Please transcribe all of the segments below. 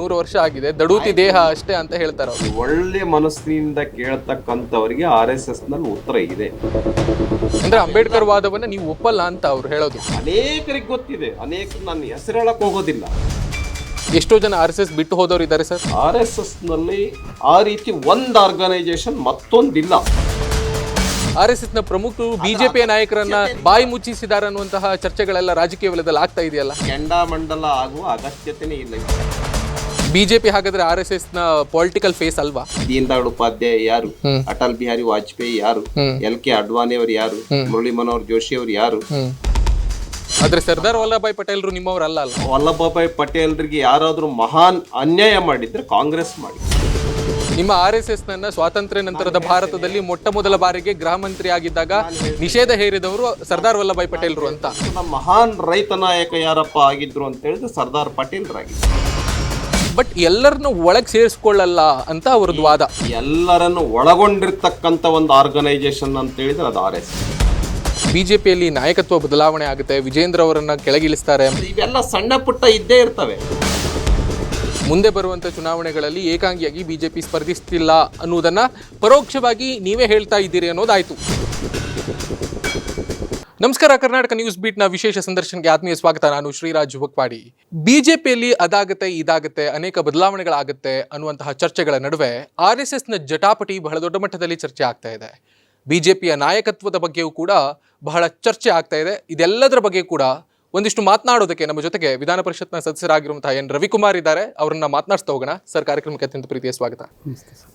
100 ವರ್ಷ ಆಗಿದೆ, ದಡೂತಿ ದೇಹ ಅಷ್ಟೇ ಅಂತ ಹೇಳ್ತಾರೆ ಅವರು. ಒಳ್ಳೆ ಮನಸ್ಸಿನಿಂದ ಕೇಳ್ತಕ್ಕಂಥವರಿಗೆ RSS ನಲ್ಲಿ ಉತ್ತರ ಇದೆ. ಅಂದ್ರೆ ಅಂಬೇಡ್ಕರ್ ವಾದವನ್ನ ನೀವು ಒಪ್ಪಲ್ಲ ಅಂತ ಅವ್ರು ಹೇಳೋದು. ಅನೇಕರಿಗೆ ಗೊತ್ತಿದೆ, ಅನೇಕ ನಾನು ಹೆಸರು ಹೇಳಕ್ ಹೋಗೋದಿಲ್ಲ. ಎಷ್ಟೋ ಜನ RSS ಬಿಟ್ಟು ಹೋದವರು ಇದ್ದಾರೆ ಸರ್. RSS ನಲ್ಲಿ ಆ ರೀತಿ ಒಂದು ಆರ್ಗನೈಸೇಷನ್ ಮತ್ತೊಂದಿಲ್ಲ. RSS ನ ಪ್ರಮುಖರು ಬಿಜೆಪಿಯ ನಾಯಕರನ್ನ ಬಾಯಿ ಮುಚ್ಚಿಸಿದ್ದಾರೆ ಅನ್ನುವಂತಹ ಚರ್ಚೆಗಳೆಲ್ಲ ರಾಜಕೀಯ ವಲಯದಲ್ಲಿ ಆಗ್ತಾ ಇದೆಯಲ್ಲ. ಕೆಂಡಾಮಂಡಲ ಆಗುವ ಅಗತ್ಯತೆನೇ ಇಲ್ಲ. ಬಿಜೆಪಿ ಹಾಗಾದ್ರೆ RSS ನ ಪೊಲಿಟಿಕಲ್ ಫೇಸ್ ಅಲ್ವಾ? ದೀನ್ ದಯಾಳ್ ಉಪಾಧ್ಯಾಯ ಯಾರು, ಅಟಲ್ ಬಿಹಾರಿ ವಾಜಪೇಯಿ ಯಾರು, LK ಅಡ್ವಾಣಿ ಅವರು ಯಾರು, ಮುರಳಿ ಮನೋಹರ್ ಜೋಶಿ ಅವರು ಯಾರು? ಆದ್ರೆ ಸರ್ದಾರ್ ವಲ್ಲಭಾಯ್ ಪಟೇಲ್ರು ನಿಮ್ಮವ್ರಲ್ಲ ಅಲ್ಲ. ವಲ್ಲಭಭಾಯ್ ಪಟೇಲ್ರಿಗೆ ಯಾರಾದ್ರೂ ಮಹಾನ್ ಅನ್ಯಾಯ ಮಾಡಿದ್ರೆ ಕಾಂಗ್ರೆಸ್ ಮಾಡಿ. ನಿಮ್ಮ RSS ನನ್ನ ಸ್ವಾತಂತ್ರ್ಯ ನಂತರದ ಭಾರತದಲ್ಲಿ ಮೊಟ್ಟ ಮೊದಲ ಬಾರಿಗೆ ಗೃಹ ಮಂತ್ರಿ ಆಗಿದ್ದಾಗ ನಿಷೇಧ ಹೇರಿದವರು ಸರ್ದಾರ್ ವಲ್ಲಭಾಯ್ ಪಟೇಲ್ರು ಅಂತ. ಮಹಾನ್ ರೈತ ನಾಯಕ ಯಾರಪ್ಪ ಆಗಿದ್ರು ಅಂತ ಹೇಳಿದ್ರೆ ಸರ್ದಾರ್ ಪಟೇಲ್ರಾಗಿದ್ರು. ಬಟ್ ಎಲ್ಲರನ್ನು ಒಳಗೆ ಸೇರಿಸ್ಕೊಳ್ಳಲ್ಲ ಅಂತ ಅವ್ರದ್ದು ವಾದ. ಎಲ್ಲರನ್ನು ಒಳಗೊಂಡಿರ್ತಕ್ಕಂಥ ಒಂದು ಆರ್ಗನೈಸೇಷನ್ ಅಂತ ಹೇಳಿದ್ರೆ ಅದು RSS. ಬಿಜೆಪಿಯಲ್ಲಿ ನಾಯಕತ್ವ ಬದಲಾವಣೆ ಆಗುತ್ತೆ, ವಿಜೇಂದ್ರ ಅವರನ್ನ ಕೆಳಗಿಳಿಸ್ತಾರೆ. ಇವೆಲ್ಲ ಸಣ್ಣ ಪುಟ್ಟ ಇದ್ದೇ ಇರ್ತವೆ. ಮುಂದೆ ಬರುವಂತ ಚುನಾವಣೆಗಳಲ್ಲಿ ಏಕಾಂಗಿಯಾಗಿ ಬಿಜೆಪಿ ಸ್ಪರ್ಧಿಸ್ತಿಲ್ಲ ಅನ್ನುವುದನ್ನ ಪರೋಕ್ಷವಾಗಿ ನೀವೇ ಹೇಳ್ತಾ ಇದ್ದೀರಿ ಅನ್ನೋದಾಯ್ತು. ನಮಸ್ಕಾರ, ಕರ್ನಾಟಕ ನ್ಯೂಸ್ ಬೀಟ್ನ ವಿಶೇಷ ಸಂದರ್ಶನಕ್ಕೆ ಆತ್ಮೀಯ ಸ್ವಾಗತ. ನಾನು ಶ್ರೀರಾಜ್ ಹುಕ್ವಾಡಿ. ಬಿಜೆಪಿಯಲ್ಲಿ ಅದಾಗತ್ತೆ ಇದಾಗತ್ತೆ ಅನೇಕ ಬದಲಾವಣೆಗಳಾಗುತ್ತೆ ಅನ್ನುವಂತಹ ಚರ್ಚೆಗಳ ನಡುವೆ RSS ನ ಜಟಾಪಟಿ ಬಹಳ ದೊಡ್ಡ ಮಟ್ಟದಲ್ಲಿ ಚರ್ಚೆ ಆಗ್ತಾ ಇದೆ. ಬಿಜೆಪಿಯ ನಾಯಕತ್ವದ ಬಗ್ಗೆಯೂ ಕೂಡ ಬಹಳ ಚರ್ಚೆ ಆಗ್ತಾ ಇದೆ. ಇದೆಲ್ಲದರ ಬಗ್ಗೆ ಕೂಡ ಒಂದಿಷ್ಟು ಮಾತನಾಡೋದಕ್ಕೆ ನಮ್ಮ ಜೊತೆಗೆ ವಿಧಾನ ಪರಿಷತ್ನ ಸದಸ್ಯರಾಗಿರುವಂತಹ ಎನ್ ರವಿಕುಮಾರ್ ಇದ್ದಾರೆ. ಅವರನ್ನ ಮಾತನಾಡಿಸ್ತಾ ಹೋಗೋಣ. ಸರ್, ಕಾರ್ಯಕ್ರಮಕ್ಕೆ ಅತ್ಯಂತ ಪ್ರೀತಿಯ ಸ್ವಾಗತ.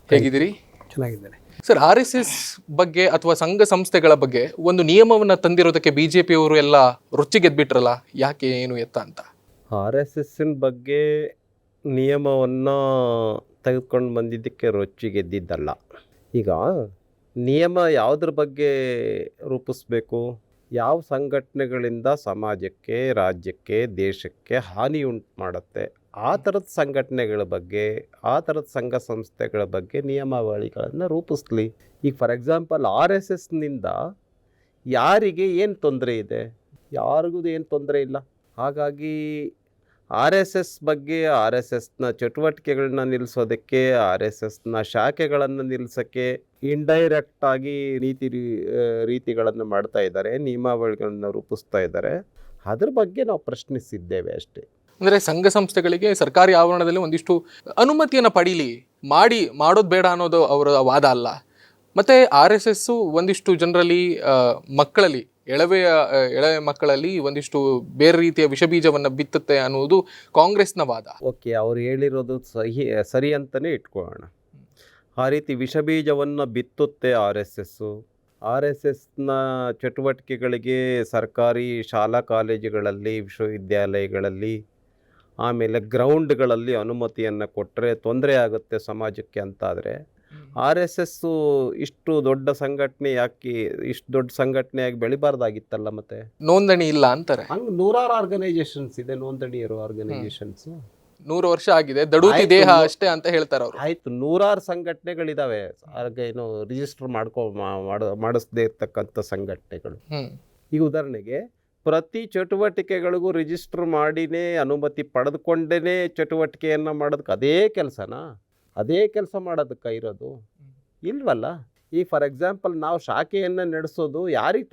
ಹೇಗಿದ್ದೀರಿ? ಚೆನ್ನಾಗಿದ್ದೇನೆ ಸರ್. RSS ಬಗ್ಗೆ ಅಥವಾ ಸಂಘ ಸಂಸ್ಥೆಗಳ ಬಗ್ಗೆ ಒಂದು ನಿಯಮವನ್ನ ತಂದಿರೋದಕ್ಕೆ ಬಿಜೆಪಿಯವರು ಎಲ್ಲ ರೊಚ್ಚಿಗೆದ್ಬಿಟ್ರಲ್ಲ, ಯಾಕೆ, ಏನು ಎತ್ತ ಅಂತ? RSS ಬಗ್ಗೆ ನಿಯಮವನ್ನು ತೆಗೆದುಕೊಂಡು ಬಂದಿದ್ದಕ್ಕೆ ರೊಚ್ಚಿಗೆದ್ದಿದ್ದಲ್ಲ. ಈಗ ನಿಯಮ ಯಾವುದ್ರ ಬಗ್ಗೆ ರೂಪಿಸ್ಬೇಕು, ಯಾವ ಸಂಘಟನೆಗಳಿಂದ ಸಮಾಜಕ್ಕೆ, ರಾಜ್ಯಕ್ಕೆ, ದೇಶಕ್ಕೆ ಹಾನಿ ಉಂಟು ಮಾಡುತ್ತೆ, ಆ ಥರದ ಸಂಘಟನೆಗಳ ಬಗ್ಗೆ, ಆ ಥರದ ಸಂಘ ಸಂಸ್ಥೆಗಳ ಬಗ್ಗೆ ನಿಯಮಾವಳಿಗಳನ್ನು ರೂಪಿಸ್ಲಿ. ಈಗ ಫಾರ್ ಎಕ್ಸಾಂಪಲ್ RSSನಿಂದ ಯಾರಿಗೆ ಏನು ತೊಂದರೆ ಇದೆ? ಯಾರಿಗೂ ಏನು ತೊಂದರೆ ಇಲ್ಲ. ಹಾಗಾಗಿ RSS ಬಗ್ಗೆ, RSSನ ಚಟುವಟಿಕೆಗಳನ್ನ ನಿಲ್ಲಿಸೋದಕ್ಕೆ, RSSನ ಶಾಖೆಗಳನ್ನು ನಿಲ್ಲಿಸೋಕ್ಕೆ ಇಂಡೈರೆಕ್ಟಾಗಿ ರೀತಿಗಳನ್ನು ಮಾಡ್ತಾ ಇದ್ದಾರೆ, ನಿಯಮಾವಳಿಗಳನ್ನು ರೂಪಿಸ್ತಾ ಇದ್ದಾರೆ. ಅದ್ರ ಬಗ್ಗೆ ನಾವು ಪ್ರಶ್ನಿಸಿದ್ದೇವೆ ಅಷ್ಟೇ. ಅಂದರೆ ಸಂಘ ಸಂಸ್ಥೆಗಳಿಗೆ ಸರ್ಕಾರಿ ಆವರಣದಲ್ಲಿ ಒಂದಿಷ್ಟು ಅನುಮತಿಯನ್ನು ಮಾಡೋದು ಬೇಡ ಅನ್ನೋದು ಅವರ ವಾದ ಅಲ್ಲ. ಮತ್ತು RSS ಒಂದಿಷ್ಟು ಜನರಲ್ಲಿ ಮಕ್ಕಳಲ್ಲಿ ಎಳೆ ಮಕ್ಕಳಲ್ಲಿ ಒಂದಿಷ್ಟು ಬೇರೆ ರೀತಿಯ ವಿಷಬೀಜವನ್ನು ಬಿತ್ತುತ್ತೆ ಅನ್ನೋದು ಕಾಂಗ್ರೆಸ್ನ ವಾದ. ಓಕೆ, ಅವ್ರು ಹೇಳಿರೋದು ಸರಿ ಅಂತಲೇ ಇಟ್ಕೊಳ್ಳೋಣ. ಆ ರೀತಿ ವಿಷಬೀಜವನ್ನು ಬಿತ್ತುತ್ತೆ RSSನ ಚಟುವಟಿಕೆಗಳಿಗೆ ಸರ್ಕಾರಿ ಶಾಲಾ ಕಾಲೇಜುಗಳಲ್ಲಿ, ವಿಶ್ವವಿದ್ಯಾಲಯಗಳಲ್ಲಿ, ಆಮೇಲೆ ಗ್ರೌಂಡ್ಗಳಲ್ಲಿ ಅನುಮತಿಯನ್ನು ಕೊಟ್ಟರೆ ತೊಂದರೆ ಆಗುತ್ತೆ ಸಮಾಜಕ್ಕೆ ಅಂತಾದರೆ RSS ಇಷ್ಟು ದೊಡ್ಡ ಸಂಘಟನೆ ಇಷ್ಟು ದೊಡ್ಡ ಸಂಘಟನೆಯಾಗಿ ಬೆಳಿಬಾರ್ದಾಗಿತ್ತಲ್ಲ? ಮತ್ತೆ ನೋಂದಣಿ ಇಲ್ಲ ಅಂತಾರೆ. ಹಂಗೆ ನೂರಾರು ಆರ್ಗನೈಸೇಷನ್ಸ್ ಇದೆ, ನೋಂದಣಿ ಇರೋ ಆರ್ಗನೈಸೇಷನ್ಸ್. 100 ವರ್ಷ ಆಗಿದೆ, ದಡೂತಿ ದೇಹ ಅಷ್ಟೇ ಅಂತ ಹೇಳ್ತಾರೆ ಅವರು. ಆಯ್ತು, ನೂರಾರು ಸಂಘಟನೆಗಳಿದಾವೆ ಏನು ರಿಜಿಸ್ಟರ್ ಮಾಡಿಸದೇ ಇರ್ತಕ್ಕಂಥ ಸಂಘಟನೆಗಳು. ಈಗ ಉದಾಹರಣೆಗೆ ಪ್ರತಿ ಚಟುವಟಿಕೆಗಳಿಗೂ ರಿಜಿಸ್ಟರ್ ಮಾಡಿನೇ, ಅನುಮತಿ ಪಡೆದುಕೊಂಡೇ ಚಟುವಟಿಕೆಯನ್ನು ಮಾಡೋದಕ್ಕೆ ಅದೇ ಕೆಲಸ ಮಾಡೋದಕ್ಕೆ ಇರೋದು ಇಲ್ವಲ್ಲ. ಈ ಫಾರ್ ಎಕ್ಸಾಂಪಲ್ ನಾವು ಶಾಖೆಯನ್ನು ನಡೆಸೋದು ಯಾರಿಗೆ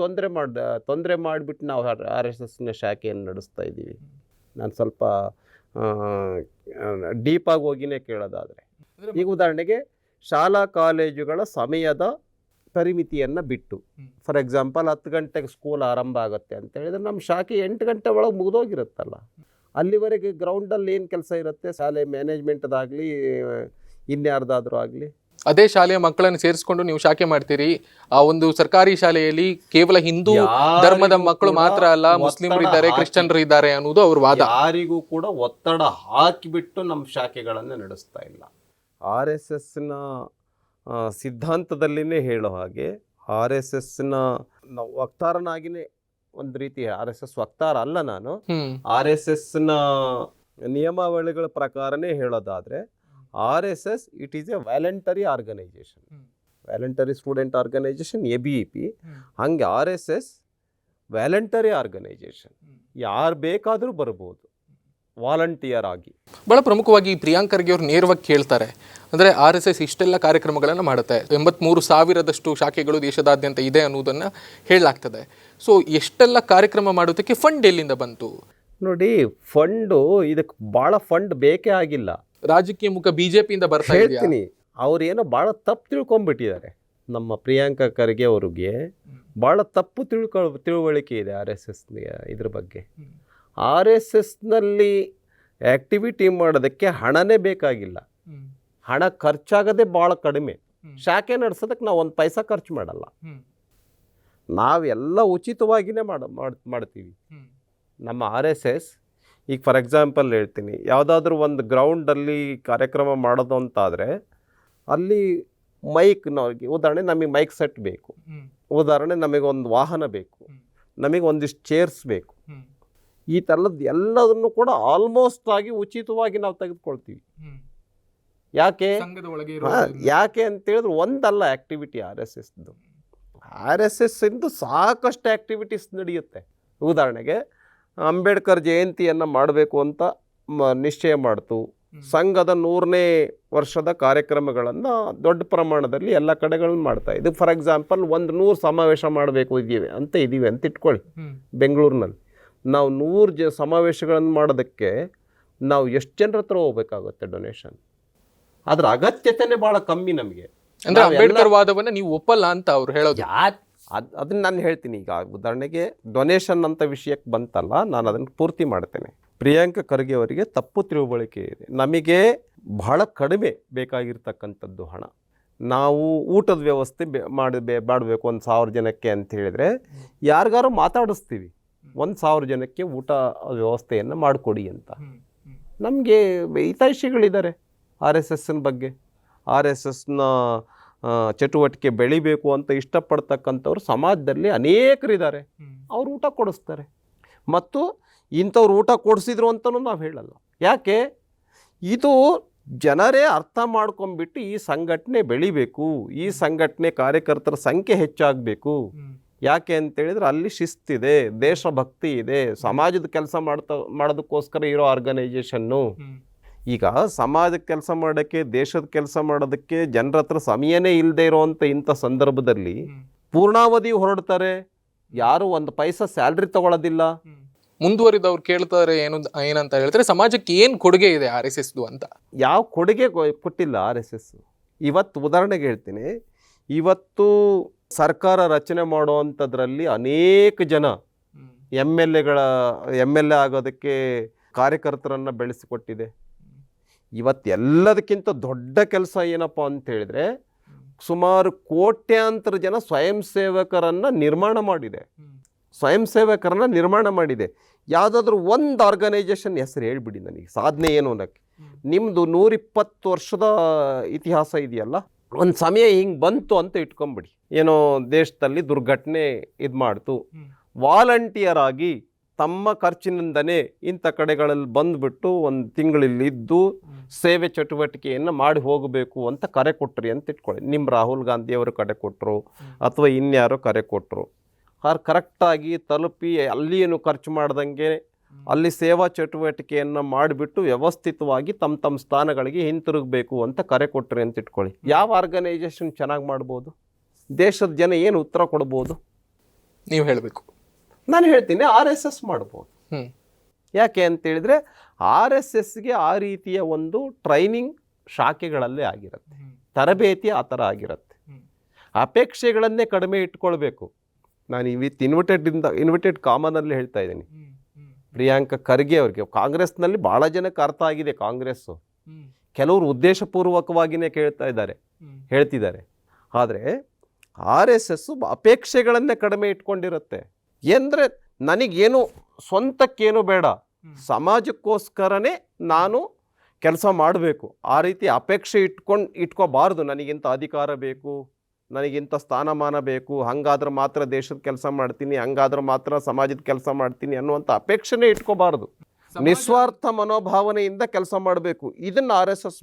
ತೊಂದರೆ ಮಾಡಿಬಿಟ್ಟು ನಾವು RSSನ ಶಾಖೆಯನ್ನು ನಡೆಸ್ತಾ ಇದ್ದೀವಿ. ನಾನು ಸ್ವಲ್ಪ ಡೀಪಾಗಿ ಹೋಗಿನೇ ಕೇಳೋದಾದರೆ, ಈಗ ಉದಾಹರಣೆಗೆ ಶಾಲಾ ಕಾಲೇಜುಗಳ ಸಮಯದ ಪರಿಮಿತಿಯನ್ನು ಬಿಟ್ಟು, ಫಾರ್ ಎಕ್ಸಾಂಪಲ್ 10 ಗಂಟೆಗೆ ಸ್ಕೂಲ್ ಆರಂಭ ಆಗುತ್ತೆ ಅಂತ ಹೇಳಿದ್ರೆ ನಮ್ಮ ಶಾಖೆ 8 ಗಂಟೆ ಒಳಗೆ ಮುಗಿದೋಗಿರುತ್ತಲ್ಲ. ಅಲ್ಲಿವರೆಗೆ ಗ್ರೌಂಡಲ್ಲಿ ಏನು ಕೆಲಸ ಇರುತ್ತೆ, ಶಾಲೆ ಮ್ಯಾನೇಜ್ಮೆಂಟ್ದಾಗಲಿ ಇನ್ಯಾರ್ದಾದ್ರೂ ಆಗಲಿ, ಅದೇ ಶಾಲೆಯ ಮಕ್ಕಳನ್ನು ಸೇರಿಸ್ಕೊಂಡು ನೀವು ಶಾಖೆ ಮಾಡ್ತೀರಿ. ಆ ಒಂದು ಸರ್ಕಾರಿ ಶಾಲೆಯಲ್ಲಿ ಕೇವಲ ಹಿಂದೂ ಧರ್ಮದ ಮಕ್ಕಳು ಮಾತ್ರ ಅಲ್ಲ, ಮುಸ್ಲಿಮರು ಇದ್ದಾರೆ, ಕ್ರಿಶ್ಚಿಯನ್ರು ಇದ್ದಾರೆ ಅನ್ನೋದು ಅವ್ರ ವಾದ. ಯಾರಿಗೂ ಕೂಡ ಒತ್ತಡ ಹಾಕಿಬಿಟ್ಟು ನಮ್ಮ ಶಾಖೆಗಳನ್ನು ನಡೆಸ್ತಾ ಇಲ್ಲ. RSSನ ಸಿದ್ಧಾಂತದಲ್ಲಿನೇ ಹೇಳೋ ಹಾಗೆ, RSSನ ವಕ್ತಾರನಾಗಿನೇ ಒಂದು ರೀತಿ RSS ವಕ್ತಾರ ಅಲ್ಲ ನಾನು. RSSನ ನಿಯಮಾವಳಿಗಳ ಪ್ರಕಾರನೇ ಹೇಳೋದಾದರೆ RSS it is a voluntary organisation, voluntary student organisation, ABEP. ಹಂಗೆ RSS ವ್ಯಾಲಂಟರಿ ಆರ್ಗನೈಸೇಷನ್, ಯಾರು ಬೇಕಾದರೂ ಬರ್ಬೋದು. ವಾಲಂಟಿಯರ್ ಆಗಿ. ಬಹಳ ಪ್ರಮುಖವಾಗಿ ಪ್ರಿಯಾಂಕ್ ಖರ್ಗೆ ಅವರು ನೇರವಾಗಿ ಕೇಳ್ತಾರೆ, ಅಂದರೆ RSS ಇಷ್ಟೆಲ್ಲ ಕಾರ್ಯಕ್ರಮಗಳನ್ನು ಮಾಡುತ್ತೆ, 83,000ದಷ್ಟು ಶಾಖೆಗಳು ದೇಶದಾದ್ಯಂತ ಇದೆ ಅನ್ನೋದನ್ನು ಹೇಳಲಾಗ್ತದೆ. ಸೊ ಎಷ್ಟೆಲ್ಲ ಕಾರ್ಯಕ್ರಮ ಮಾಡೋದಕ್ಕೆ ಫಂಡ್ ಎಲ್ಲಿಂದ ಬಂತು? ನೋಡಿ, ಫಂಡು ಇದಕ್ಕೆ ಭಾಳ ಫಂಡ್ ಬೇಕೇ ಆಗಿಲ್ಲ. ರಾಜಕೀಯ ಮುಖ BJPಯಿಂದ ಬರ್ತಾ ಇದೆಯಾ? ಹೇಳ್ತೀನಿ, ಅವ್ರೇನೋ ಭಾಳ ತಪ್ಪು ತಿಳ್ಕೊಂಬಿಟ್ಟಿದ್ದಾರೆ. ನಮ್ಮ ಪ್ರಿಯಾಂಕಾ ಖರ್ಗೆ ಅವ್ರಿಗೆ ಭಾಳ ತಪ್ಪು ತಿಳುವಳಿಕೆ ಇದೆ RSS ಇದ್ರ ಬಗ್ಗೆ. RSSನಲ್ಲಿ ಆ್ಯಕ್ಟಿವಿಟಿ ಮಾಡೋದಕ್ಕೆ ಹಣನೇ ಬೇಕಾಗಿಲ್ಲ. ಹಣ ಖರ್ಚಾಗದೆ ಭಾಳ ಕಡಿಮೆ. ಶಾಖೆ ನಡೆಸೋದಕ್ಕೆ ನಾವು 1 ಪೈಸಾ ಖರ್ಚು ಮಾಡಲ್ಲ. ನಾವೆಲ್ಲ ಉಚಿತವಾಗಿಯೇ ಮಾಡ್ತೀವಿ. ನಮ್ಮ RSS ಈಗ ಫಾರ್ ಎಕ್ಸಾಂಪಲ್ ಹೇಳ್ತೀನಿ, ಯಾವುದಾದ್ರೂ ಒಂದು ಗ್ರೌಂಡಲ್ಲಿ ಕಾರ್ಯಕ್ರಮ ಮಾಡೋದು ಅಂತಾದರೆ ಅಲ್ಲಿ ಮೈಕ್, ಉದಾಹರಣೆ ನಮಗೆ ಮೈಕ್ ಸೆಟ್ ಬೇಕು, ಉದಾಹರಣೆ ನಮಗೊಂದು ವಾಹನ ಬೇಕು, ನಮಗೆ ಒಂದಿಷ್ಟು ಚೇರ್ಸ್ ಬೇಕು, ಈ ಥರದ್ದು ಎಲ್ಲದನ್ನು ಕೂಡ ಆಲ್ಮೋಸ್ಟ್ ಆಗಿ ಉಚಿತವಾಗಿ ನಾವು ತೆಗೆದುಕೊಳ್ತೀವಿ. ಯಾಕೆ ಯಾಕೆ ಅಂತೇಳಿದ್ರೆ ಒಂದಲ್ಲ ಆ್ಯಕ್ಟಿವಿಟಿ RSS ಇಂದು ಸಾಕಷ್ಟು ಆ್ಯಕ್ಟಿವಿಟೀಸ್ ನಡೆಯುತ್ತೆ. ಉದಾಹರಣೆಗೆ ಅಂಬೇಡ್ಕರ್ ಜಯಂತಿಯನ್ನು ಮಾಡಬೇಕು ಅಂತ ನಿಶ್ಚಯ ಮಾಡ್ತು. ಸಂಘದ 100ನೇ ವರ್ಷದ ಕಾರ್ಯಕ್ರಮಗಳನ್ನು ದೊಡ್ಡ ಪ್ರಮಾಣದಲ್ಲಿ ಎಲ್ಲ ಕಡೆಗಳನ್ನು ಮಾಡ್ತಾ ಇದು. ಫಾರ್ ಎಕ್ಸಾಂಪಲ್ 100 ಸಮಾವೇಶ ಮಾಡಬೇಕು ಇದೀವಿ ಅಂತ ಇಟ್ಕೊಳ್ಳಿ. ಬೆಂಗಳೂರಿನಲ್ಲಿ ನಾವು 100 ಸಮಾವೇಶಗಳನ್ನು ಮಾಡೋದಕ್ಕೆ ನಾವು ಎಷ್ಟು ಜನರ ಹತ್ರ ಹೋಗ್ಬೇಕಾಗುತ್ತೆ ಡೊನೇಷನ್? ಅದ್ರ ಅಗತ್ಯತೆನೇ ಭಾಳ ಕಮ್ಮಿ ನಮಗೆ. ಅಂದ್ರೆ ಅಂಬೇಡ್ಕರ್ ವಾದವನ್ನ ನೀವು ಒಪ್ಪಲ್ಲ ಅಂತ ಅವ್ರು ಹೇಳೋದು. ಅದನ್ನ ನಾನು ಹೇಳ್ತೀನಿ. ಈಗ ಉದಾಹರಣೆಗೆ ಡೊನೇಷನ್ ಅಂತ ವಿಷಯಕ್ಕೆ ಬಂತಲ್ಲ, ನಾನು ಅದನ್ನು ಪೂರ್ತಿ ಮಾಡ್ತೇನೆ. ಪ್ರಿಯಾಂಕಾ ಖರ್ಗೆ ಅವರಿಗೆ ತಪ್ಪು ತಿಳುವಳಿಕೆ ಇದೆ. ನಮಗೆ ಬಹಳ ಕಡಿಮೆ ಬೇಕಾಗಿರ್ತಕ್ಕಂಥದ್ದು ಹಣ. ನಾವು ಊಟದ ವ್ಯವಸ್ಥೆ ಮಾಡಬೇಕು 1,000 ಜನಕ್ಕೆ ಅಂತ ಹೇಳಿದರೆ ಯಾರಿಗಾರು ಮಾತಾಡಿಸ್ತೀವಿ 1,000 ಜನಕ್ಕೆ ಊಟ ವ್ಯವಸ್ಥೆಯನ್ನು ಮಾಡಿಕೊಡಿ ಅಂತ. ನಮಗೆ ಹಿತೈಷಿಗಳಿದ್ದಾರೆ RSSನ ಬಗ್ಗೆ. RSSನ ಚಟುವಟಿಕೆ ಬೆಳಿಬೇಕು ಅಂತ ಇಷ್ಟಪಡ್ತಕ್ಕಂಥವ್ರು ಸಮಾಜದಲ್ಲಿ ಅನೇಕರಿದ್ದಾರೆ. ಅವ್ರು ಊಟ ಕೊಡಿಸ್ತಾರೆ. ಮತ್ತು ಇಂಥವ್ರು ಊಟ ಕೊಡಿಸಿದ್ರು ಅಂತಲೂ ನಾವು ಹೇಳಲ್ಲ. ಯಾಕೆ? ಇದು ಜನರೇ ಅರ್ಥ ಮಾಡ್ಕೊಂಡ್ಬಿಟ್ಟು ಈ ಸಂಘಟನೆ ಬೆಳಿಬೇಕು, ಈ ಸಂಘಟನೆ ಕಾರ್ಯಕರ್ತರ ಸಂಖ್ಯೆ ಹೆಚ್ಚಾಗಬೇಕು. ಯಾಕೆ ಅಂತೇಳಿದ್ರೆ ಅಲ್ಲಿ ಶಿಸ್ತಿದೆ, ದೇಶಭಕ್ತಿ ಇದೆ, ಸಮಾಜದ ಕೆಲಸ ಮಾಡೋದಕ್ಕೋಸ್ಕರ ಇರೋ ಆರ್ಗನೈಜೇಷನ್ನು. ಈಗ ಸಮಾಜಕ್ಕೆ ಕೆಲಸ ಮಾಡೋಕ್ಕೆ, ದೇಶದ ಕೆಲಸ ಮಾಡೋದಕ್ಕೆ ಜನರ ಹತ್ರ ಸಮಯನೇ ಇಲ್ಲದೆ ಇರೋವಂಥ ಇಂಥ ಸಂದರ್ಭದಲ್ಲಿ ಪೂರ್ಣಾವಧಿ ಹೊರಡ್ತಾರೆ. ಯಾರು 1 ಪೈಸಾ ಸ್ಯಾಲ್ರಿ ತಗೊಳ್ಳೋದಿಲ್ಲ. ಮುಂದುವರಿದವ್ರು ಕೇಳ್ತಾರೆ ಏನಂತ ಹೇಳಿದ್ರೆ, ಸಮಾಜಕ್ಕೆ ಏನು ಕೊಡುಗೆ ಇದೆ RSSದು ಅಂತ. ಯಾವ ಕೊಡುಗೆ ಕೊಟ್ಟಿಲ್ಲ RSS. ಇವತ್ತು ಉದಾಹರಣೆಗೆ ಹೇಳ್ತೀನಿ, ಇವತ್ತು ಸರ್ಕಾರ ರಚನೆ ಮಾಡುವಂಥದ್ರಲ್ಲಿ ಅನೇಕ ಜನ MLA ಆಗೋದಕ್ಕೆ ಕಾರ್ಯಕರ್ತರನ್ನು ಬೆಳೆಸಿಕೊಟ್ಟಿದೆ. ಇವತ್ತು ಎಲ್ಲದಕ್ಕಿಂತ ದೊಡ್ಡ ಕೆಲಸ ಏನಪ್ಪ ಅಂತ ಹೇಳಿದ್ರೆ, ಸುಮಾರು ಕೋಟ್ಯಾಂತರ ಜನ ಸ್ವಯಂ ಸೇವಕರನ್ನು ನಿರ್ಮಾಣ ಮಾಡಿದೆ. ಯಾವುದಾದ್ರೂ ಒಂದು ಆರ್ಗನೈಜೇಷನ್ ಹೆಸರು ಹೇಳ್ಬಿಡಿ ನನಗೆ, ಸಾಧನೆ ಏನು ಅನ್ನೋಕ್ಕೆ. ನಿಮ್ಮದು 120 ವರ್ಷದ ಇತಿಹಾಸ ಇದೆಯಲ್ಲ, ಒಂದು ಸಮಯ ಹಿಂಗೆ ಬಂತು ಅಂತ ಇಟ್ಕೊಂಬಿಡಿ, ಏನೋ ದೇಶದಲ್ಲಿ ದುರ್ಘಟನೆ ಇದು ಮಾಡ್ತು, ವಾಲಂಟಿಯರ್ ಆಗಿ ತಮ್ಮ ಖರ್ಚಿನಿಂದನೇ ಇಂಥ ಕಡೆಗಳಲ್ಲಿ ಬಂದುಬಿಟ್ಟು 1 ತಿಂಗಳಲ್ಲಿ ಇದ್ದು ಸೇವೆ ಚಟುವಟಿಕೆಯನ್ನು ಮಾಡಿ ಹೋಗಬೇಕು ಅಂತ ಕರೆ ಕೊಟ್ರಿ ಅಂತ ಇಟ್ಕೊಳ್ಳಿ. ನಿಮ್ಮ ರಾಹುಲ್ ಗಾಂಧಿಯವರು ಕರೆ ಕೊಟ್ಟರು ಅಥವಾ ಇನ್ಯಾರೋ ಕರೆ ಕೊಟ್ಟರು. ಕರೆಕ್ಟಾಗಿ ತಲುಪಿ ಅಲ್ಲಿ ಏನು ಖರ್ಚು ಮಾಡ್ದಂಗೆ ಅಲ್ಲಿ ಸೇವಾ ಚಟುವಟಿಕೆಯನ್ನು ಮಾಡಿಬಿಟ್ಟು ವ್ಯವಸ್ಥಿತವಾಗಿ ತಮ್ಮ ಸ್ಥಾನಗಳಿಗೆ ಹಿಂತಿರುಗಬೇಕು ಅಂತ ಕರೆ ಕೊಟ್ರಿ ಅಂತ ಇಟ್ಕೊಳ್ಳಿ. ಯಾವ ಆರ್ಗನೈಜೇಷನ್ ಚೆನ್ನಾಗಿ ಮಾಡ್ಬೋದು? ದೇಶದ ಜನ ಏನು ಉತ್ತರ ಕೊಡ್ಬೋದು? ನೀವು ಹೇಳಬೇಕು. ನಾನು ಹೇಳ್ತೀನಿ, RSS ಮಾಡ್ಬೋದು. ಯಾಕೆ ಅಂತೇಳಿದರೆ RSSಗೆ ಆ ರೀತಿಯ ಒಂದು ಟ್ರೈನಿಂಗ್ ಶಾಖೆಗಳಲ್ಲೇ ಆಗಿರುತ್ತೆ, ತರಬೇತಿ ಆ ಥರ ಆಗಿರುತ್ತೆ. ಅಪೇಕ್ಷೆಗಳನ್ನೇ ಕಡಿಮೆ ಇಟ್ಕೊಳ್ಬೇಕು. ನಾನು ಇನ್ವಿಟೆಡ್ ಕಾಮನಲ್ಲಿ ಹೇಳ್ತಾ ಇದ್ದೀನಿ. ಪ್ರಿಯಾಂಕಾ ಖರ್ಗೆ ಅವ್ರಿಗೆ ಕಾಂಗ್ರೆಸ್ನಲ್ಲಿ ಭಾಳ ಜನಕ್ಕೆ ಅರ್ಥ ಆಗಿದೆ. ಕಾಂಗ್ರೆಸ್ಸು ಕೆಲವರು ಉದ್ದೇಶಪೂರ್ವಕವಾಗಿಯೇ ಹೇಳ್ತಿದ್ದಾರೆ. ಆದರೆ RSS ಅಪೇಕ್ಷೆಗಳನ್ನೇ ಕಡಿಮೆ ಇಟ್ಕೊಂಡಿರುತ್ತೆ. ಅಂದರೆ ನನಗೇನು ಸ್ವಂತಕ್ಕೇನು ಬೇಡ, ಸಮಾಜಕ್ಕೋಸ್ಕರನೇ ನಾನು ಕೆಲಸ ಮಾಡಬೇಕು. ಆ ರೀತಿ ಅಪೇಕ್ಷೆ ಇಟ್ಕೋಬಾರ್ದು. ನನಗಿಂತ ಅಧಿಕಾರ ಬೇಕು, ನನಗಿಂತ ಸ್ಥಾನಮಾನ ಬೇಕು, ಹಂಗಾದ್ರೆ ಮಾತ್ರ ದೇಶದ ಕೆಲಸ ಮಾಡ್ತೀನಿ, ಹಂಗಾದ್ರೆ ಮಾತ್ರ ಸಮಾಜದ ಕೆಲಸ ಮಾಡ್ತೀನಿ ಅನ್ನುವಂಥ ಅಪೇಕ್ಷೆನೇ ಇಟ್ಕೋಬಾರ್ದು. ನಿಸ್ವಾರ್ಥ ಮನೋಭಾವನೆಯಿಂದ ಕೆಲಸ ಮಾಡಬೇಕು. ಇದನ್ನು RSS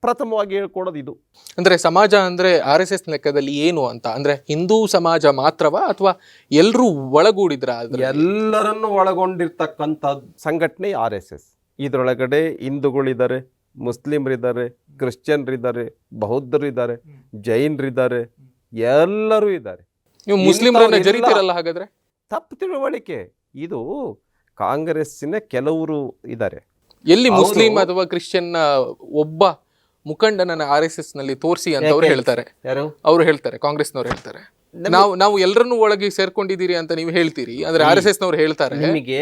ಪ್ರಥಮವಾಗಿ ಹೇಳ್ಕೊಡೋದು ಇದು. ಅಂದರೆ ಸಮಾಜ ಅಂದರೆ RSS ಲೆಕ್ಕದಲ್ಲಿ ಏನು ಅಂತ ಅಂದರೆ ಹಿಂದೂ ಸಮಾಜ ಮಾತ್ರವಾ ಅಥವಾ ಎಲ್ಲರೂ ಒಳಗೂಡಿದ್ರ? ಎಲ್ಲರನ್ನು ಒಳಗೊಂಡಿರ್ತಕ್ಕಂಥ ಸಂಘಟನೆ RSS. ಇದರೊಳಗಡೆ ಹಿಂದೂಗಳಿದ್ದಾರೆ, ಮುಸ್ಲಿಮರಿದ್ದಾರೆ, ಕ್ರಿಶ್ಚಿಯನ್ರಿದ್ದಾರೆ, ಬೌದ್ಧರಿದ್ದಾರೆ, ಜೈನರಿದ್ದಾರೆ, ಎಲ್ಲರೂ ಇದ್ದಾರೆ. ನೀವು ಮುಸ್ಲಿಮರನ್ನ ಇಂಥವ್ರೆಲ್ಲ ಜರಿತೀರಲ್ಲ ಹಾಗಾದ್ರೆ? ತಪ್ಪು ತಿಳುವಳಿಕೆ. ಇದು ಕಾಂಗ್ರೆಸ್ಸಿನ ಕೆಲವರು ಇದ್ದಾರೆ. ಎಲ್ಲಿ ಮುಸ್ಲಿಂ ಅಥವಾ ಕ್ರಿಶ್ಚಿಯನ್ ಒಬ್ಬ ಮುಖಂಡನನ್ನ RSS ನಲ್ಲಿ ತೋರಿಸಿ ಅಂತ ಅವ್ರು ಹೇಳ್ತಾರೆ. ಯಾರು? ಅವ್ರು ಹೇಳ್ತಾರೆ, ಕಾಂಗ್ರೆಸ್ನವ್ರು ಹೇಳ್ತಾರೆ. ನಾವು ಎಲ್ಲರನ್ನೂ ಒಳಗೆ ಸೇರ್ಕೊಂಡಿದ್ದೀರಿ ಅಂತ ನೀವು ಹೇಳ್ತೀರಿ, ಆದ್ರೆ RSS ನವ್ರು ಹೇಳ್ತಾರೆ ನಿಮಗೆ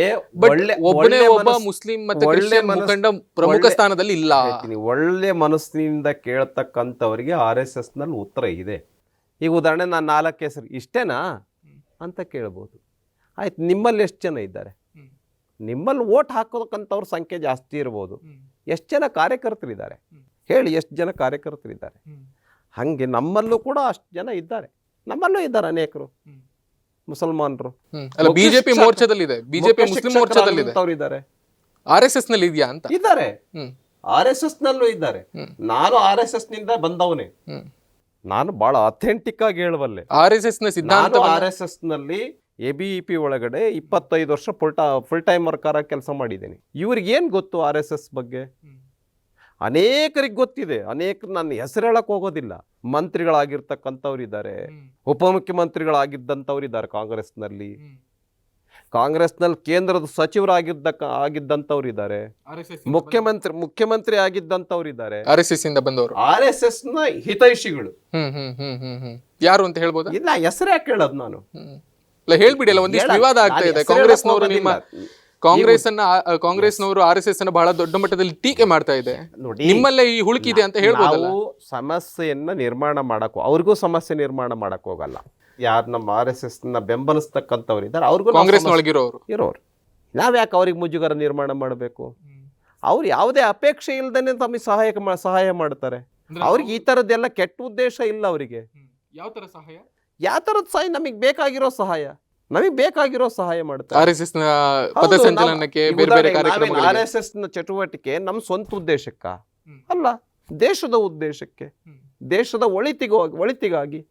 ಒಬ್ಬನೇ ಒಬ್ಬ ಮುಸ್ಲಿಂ ಮತ್ತೆ ಕ್ರಿಶ್ಚಿಯನ್ ಮುಖಂಡ ಪ್ರಮುಖ ಸ್ಥಾನದಲ್ಲಿ ಇಲ್ಲ. ಒಳ್ಳೆ ಮನಸ್ಸಿನಿಂದ ಕೇಳ್ತಕ್ಕಂಥವ್ರಿಗೆ RSS ನಲ್ಲಿ ಉತ್ತರ ಇದೆ. ಈಗ ಉದಾಹರಣೆ ನಾನು 4 ಹೆಸರು ಇಷ್ಟೇನಾ ಅಂತ ಕೇಳ್ಬೋದು. ಆಯ್ತು, ನಿಮ್ಮಲ್ಲಿ ಎಷ್ಟು ಜನ ಇದ್ದಾರೆ? ನಿಮ್ಮಲ್ಲಿ ವೋಟ್ ಹಾಕೋದಕ್ಕಂಥವ್ರ ಸಂಖ್ಯೆ ಜಾಸ್ತಿ ಇರ್ಬೋದು. ಎಷ್ಟು ಜನ ಕಾರ್ಯಕರ್ತರಿದ್ದಾರೆ ಹೇಳಿ? ಎಷ್ಟು ಜನ ಕಾರ್ಯಕರ್ತರಿದ್ದಾರೆ? ಹಾಗೆ ನಮ್ಮಲ್ಲೂ ಕೂಡ ಅಷ್ಟು ಜನ ಇದ್ದಾರೆ. ನಮ್ಮಲ್ಲೂ ಇದ್ದಾರೆ ಅನೇಕರು ಮುಸಲ್ಮಾನರು. ಅಲ್ಲ, ಬಿಜೆಪಿ ಮೋರ್ಚಾದಲ್ಲಿದೆ, ಬಿಜೆಪಿ ಮುಸ್ಲಿಂ ಮೋರ್ಚಾದಲ್ಲಿದೆ, ಇದ್ದಾರೆ. RSS ನಲ್ಲಿ ಇದೆಯಾ ಅಂತ? ಇದ್ದಾರೆ, RSS ನಲ್ಲೂ ಇದ್ದಾರೆ. ನಾನು RSS ನಿಂದ ಬಂದವನೇ. ನಾನು ಬಹಳ ಅಥೆಂಟಿಕ್ ಆಗಿ ಹೇಳಬಲ್ಲೆ. RSS ನ ಸಿದ್ಧಾಂತ RSS ನಲ್ಲಿ ABEP ಒಳಗಡೆ 25 ವರ್ಷ ಫುಲ್ ಟೈಮ್ ವರ್ಕರ್ ಆಗಿ ಕೆಲಸ ಮಾಡಿದ್ದೀನಿ. ಇವ್ರಿಗೆ ಏನ್ ಗೊತ್ತು RSS ಬಗ್ಗೆ? ಅನೇಕರಿಗೆ ಗೊತ್ತಿದೆ. ಅನೇಕರು ನನ್ನ ಹೆಸರು ಹೇಳಕ್ ಹೋಗೋದಿಲ್ಲ. ಮಂತ್ರಿಗಳಾಗಿರ್ತಕ್ಕಂಥವ್ರು ಇದ್ದಾರೆ, ಉಪಮುಖ್ಯಮಂತ್ರಿಗಳಾಗಿದ್ದಂಥವ್ರು ಇದ್ದಾರೆ ಕಾಂಗ್ರೆಸ್ನಲ್ಲಿ ಕೇಂದ್ರದ ಸಚಿವರಾಗಿದ್ದಂಥವ್ರು ಇದ್ದಾರೆ, ಮುಖ್ಯಮಂತ್ರಿ ಆಗಿದ್ದಂಥವ್ರು ಇದ್ದಾರೆ. RSS ಇಂದ ಬಂದವರು, RSS ನ ಹಿತೈಷಿಗಳು. ಯಾರು ಅಂತ ಹೇಳ್ಬೋದಾ? ಇಲ್ಲ, ಹೆಸರು ಯಾಕೆ ಹೇಳೋದು ನಾನು? ಹೇಳ್ಬಿಡಿ ಅಲ್ಲ, ಒಂದಿಷ್ಟು ವಿವಾದ ಆಗ್ತಾ ಇದೆ. ಕಾಂಗ್ರೆಸ್ನವರು RSS ಅನ್ನ ಬಹಳ ದೊಡ್ಡ ಮಟ್ಟದಲ್ಲಿ ಟೀಕೆ ಮಾಡ್ತಾ ಇದೆ. ನಿಮ್ಮಲ್ಲೇ ಈ ಹುಳುಕಿದೆ ಅಂತ ಹೇಳ್ಬೋದಲ್ಲ? ನಾವು ಸಮಸ್ಯೆಯನ್ನ ನಿರ್ಮಾಣ ಮಾಡಕ್ಕೋ, ಅವ್ರಿಗೂ ಸಮಸ್ಯೆ ನಿರ್ಮಾಣ ಮಾಡಕ್ ಹೋಗಲ್ಲ. ಯಾರು ನಮ್ಮ RSS ನ ಬೆಂಬಲಿಸ್ತಕ್ಕಂಥವ್ರು ಇದ್ದಾರೆ, ಅವ್ರಿಗೂ ಕಾಂಗ್ರೆಸ್ನೊಳಗಿರೋರು ನಾವ್ಯಾಕೆ ಅವ್ರಿಗೆ ಮುಜುಗರ ನಿರ್ಮಾಣ ಮಾಡಬೇಕು? ಅವ್ರು ಯಾವುದೇ ಅಪೇಕ್ಷೆ ಇಲ್ದೇನೆ ತಮಗೆ ಸಹಾಯ ಮಾಡ್ತಾರೆ. ಅವ್ರಿಗೆ ಈ ತರದ್ದೆಲ್ಲ ಕೆಟ್ಟ ಉದ್ದೇಶ ಇಲ್ಲ. ಅವರಿಗೆ ಯಾವ ತರ ಸಹಾಯ? ಯಾವ ತರದ ಸಹಾಯ? ನಮಗೆ ಬೇಕಾಗಿರೋ ಸಹಾಯ ಮಾಡ್ತಾರೆ. RSS ನ ಪಥಸಂಚಲನಕ್ಕೆ, ಬೇರೆ ಬೇರೆ ಕಾರ್ಯಕ್ರಮಗಳಿಗೆ. RSS ನ ಚಟುವಟಿಕೆ ನಮ್ಮ ಸ್ವಂತ ಉದ್ದೇಶಕ್ಕ ಅಲ್ಲ, ದೇಶದ ಉದ್ದೇಶಕ್ಕೆ, ದೇಶದ ಒಳಿತಿಗಾಗಿ.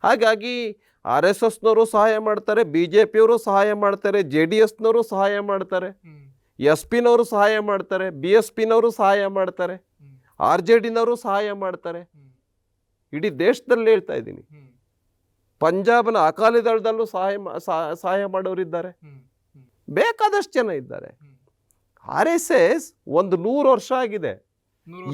ಹಾಗಾಗಿ RSS ನವರು ಸಹಾಯ ಮಾಡ್ತಾರೆ, BJPಯವರು ಸಹಾಯ ಮಾಡ್ತಾರೆ, JDS ನವರು ಸಹಾಯ ಮಾಡ್ತಾರೆ, SP ನವರು ಸಹಾಯ ಮಾಡ್ತಾರೆ, BSP ನವರು ಸಹಾಯ ಮಾಡ್ತಾರೆ, RJD ನವರು ಸಹಾಯ ಮಾಡ್ತಾರೆ. ಇಡೀ ದೇಶದಲ್ಲಿ ಹೇಳ್ತಾ ಇದ್ದೀನಿ. ಪಂಜಾಬ್ನ ಅಕಾಲಿ ದಳದಲ್ಲೂ ಸಹಾಯ ಮಾಡೋರಿದ್ದಾರೆ, ಬೇಕಾದಷ್ಟು ಜನ ಇದ್ದಾರೆ. RSS 100 ವರ್ಷ ಆಗಿದೆ.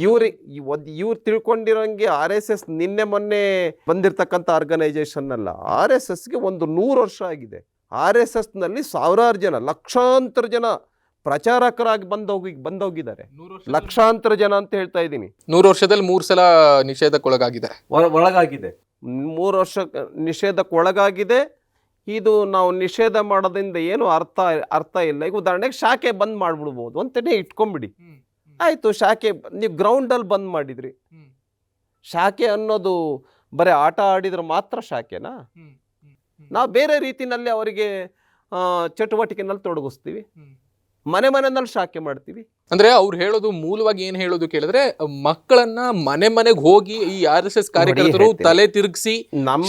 ಇವ್ರು ತಿಳ್ಕೊಂಡಿರೋಂಗೆ RSS ನಿನ್ನೆ ಮೊನ್ನೆ ಬಂದಿರತಕ್ಕಂಥ ಆರ್ಗನೈಸೇಷನ್ ಅಲ್ಲ. RSSಗೆ 100 ವರ್ಷ ಆಗಿದೆ. RSS ನಲ್ಲಿ ಸಾವಿರಾರು ಜನ, ಲಕ್ಷಾಂತರ ಜನ ಪ್ರಚಾರಕರಾಗಿ ಬಂದೋಗಿದ್ದಾರೆ. ಲಕ್ಷಾಂತರ ಜನ ಅಂತ ಹೇಳ್ತಾ ಇದ್ದೀನಿ. 100 ವರ್ಷದಲ್ಲಿ 3 ಸಲ ನಿಷೇಧಕ್ಕೊಳಗಾಗಿದೆ. 3 ವರ್ಷ ನಿಷೇಧಕ್ಕೊಳಗಾಗಿದೆ. ಇದು ನಾವು ನಿಷೇಧ ಮಾಡೋದ್ರಿಂದ ಏನು ಅರ್ಥ ಇಲ್ಲ. ಈಗ ಉದಾಹರಣೆಗೆ ಶಾಖೆ ಬಂದ್ ಮಾಡ್ಬಿಡ್ಬೋದು ಅಂತಲೇ ಇಟ್ಕೊಂಡ್ಬಿಡಿ. ಆಯಿತು, ಶಾಖೆ ನೀವು ಗ್ರೌಂಡಲ್ಲಿ ಬಂದ್ ಮಾಡಿದ್ರಿ. ಶಾಖೆ ಅನ್ನೋದು ಬರೀ ಆಟ ಆಡಿದ್ರೆ ಮಾತ್ರ ಶಾಖೆನಾ? ನಾವು ಬೇರೆ ರೀತಿನಲ್ಲಿ ಅವರಿಗೆ ಚಟುವಟಿಕೆನಲ್ಲಿ ತೊಡಗಿಸ್ತೀವಿ, ಮನೆಯಲ್ಲಿ ಶಾಖೆ ಮಾಡ್ತೀವಿ. ಅಂದ್ರೆ ಅವ್ರು ಹೇಳೋದು ಮೂಲವಾಗಿ ಏನ್ ಹೇಳೋದು ಕೇಳಿದ್ರೆ, ಮಕ್ಕಳನ್ನ ಮನೆಗೆ ಹೋಗಿ ಈ RSS ಕಾರ್ಯಕರ್ತರು ತಲೆ ತಿರುಗಿಸಿ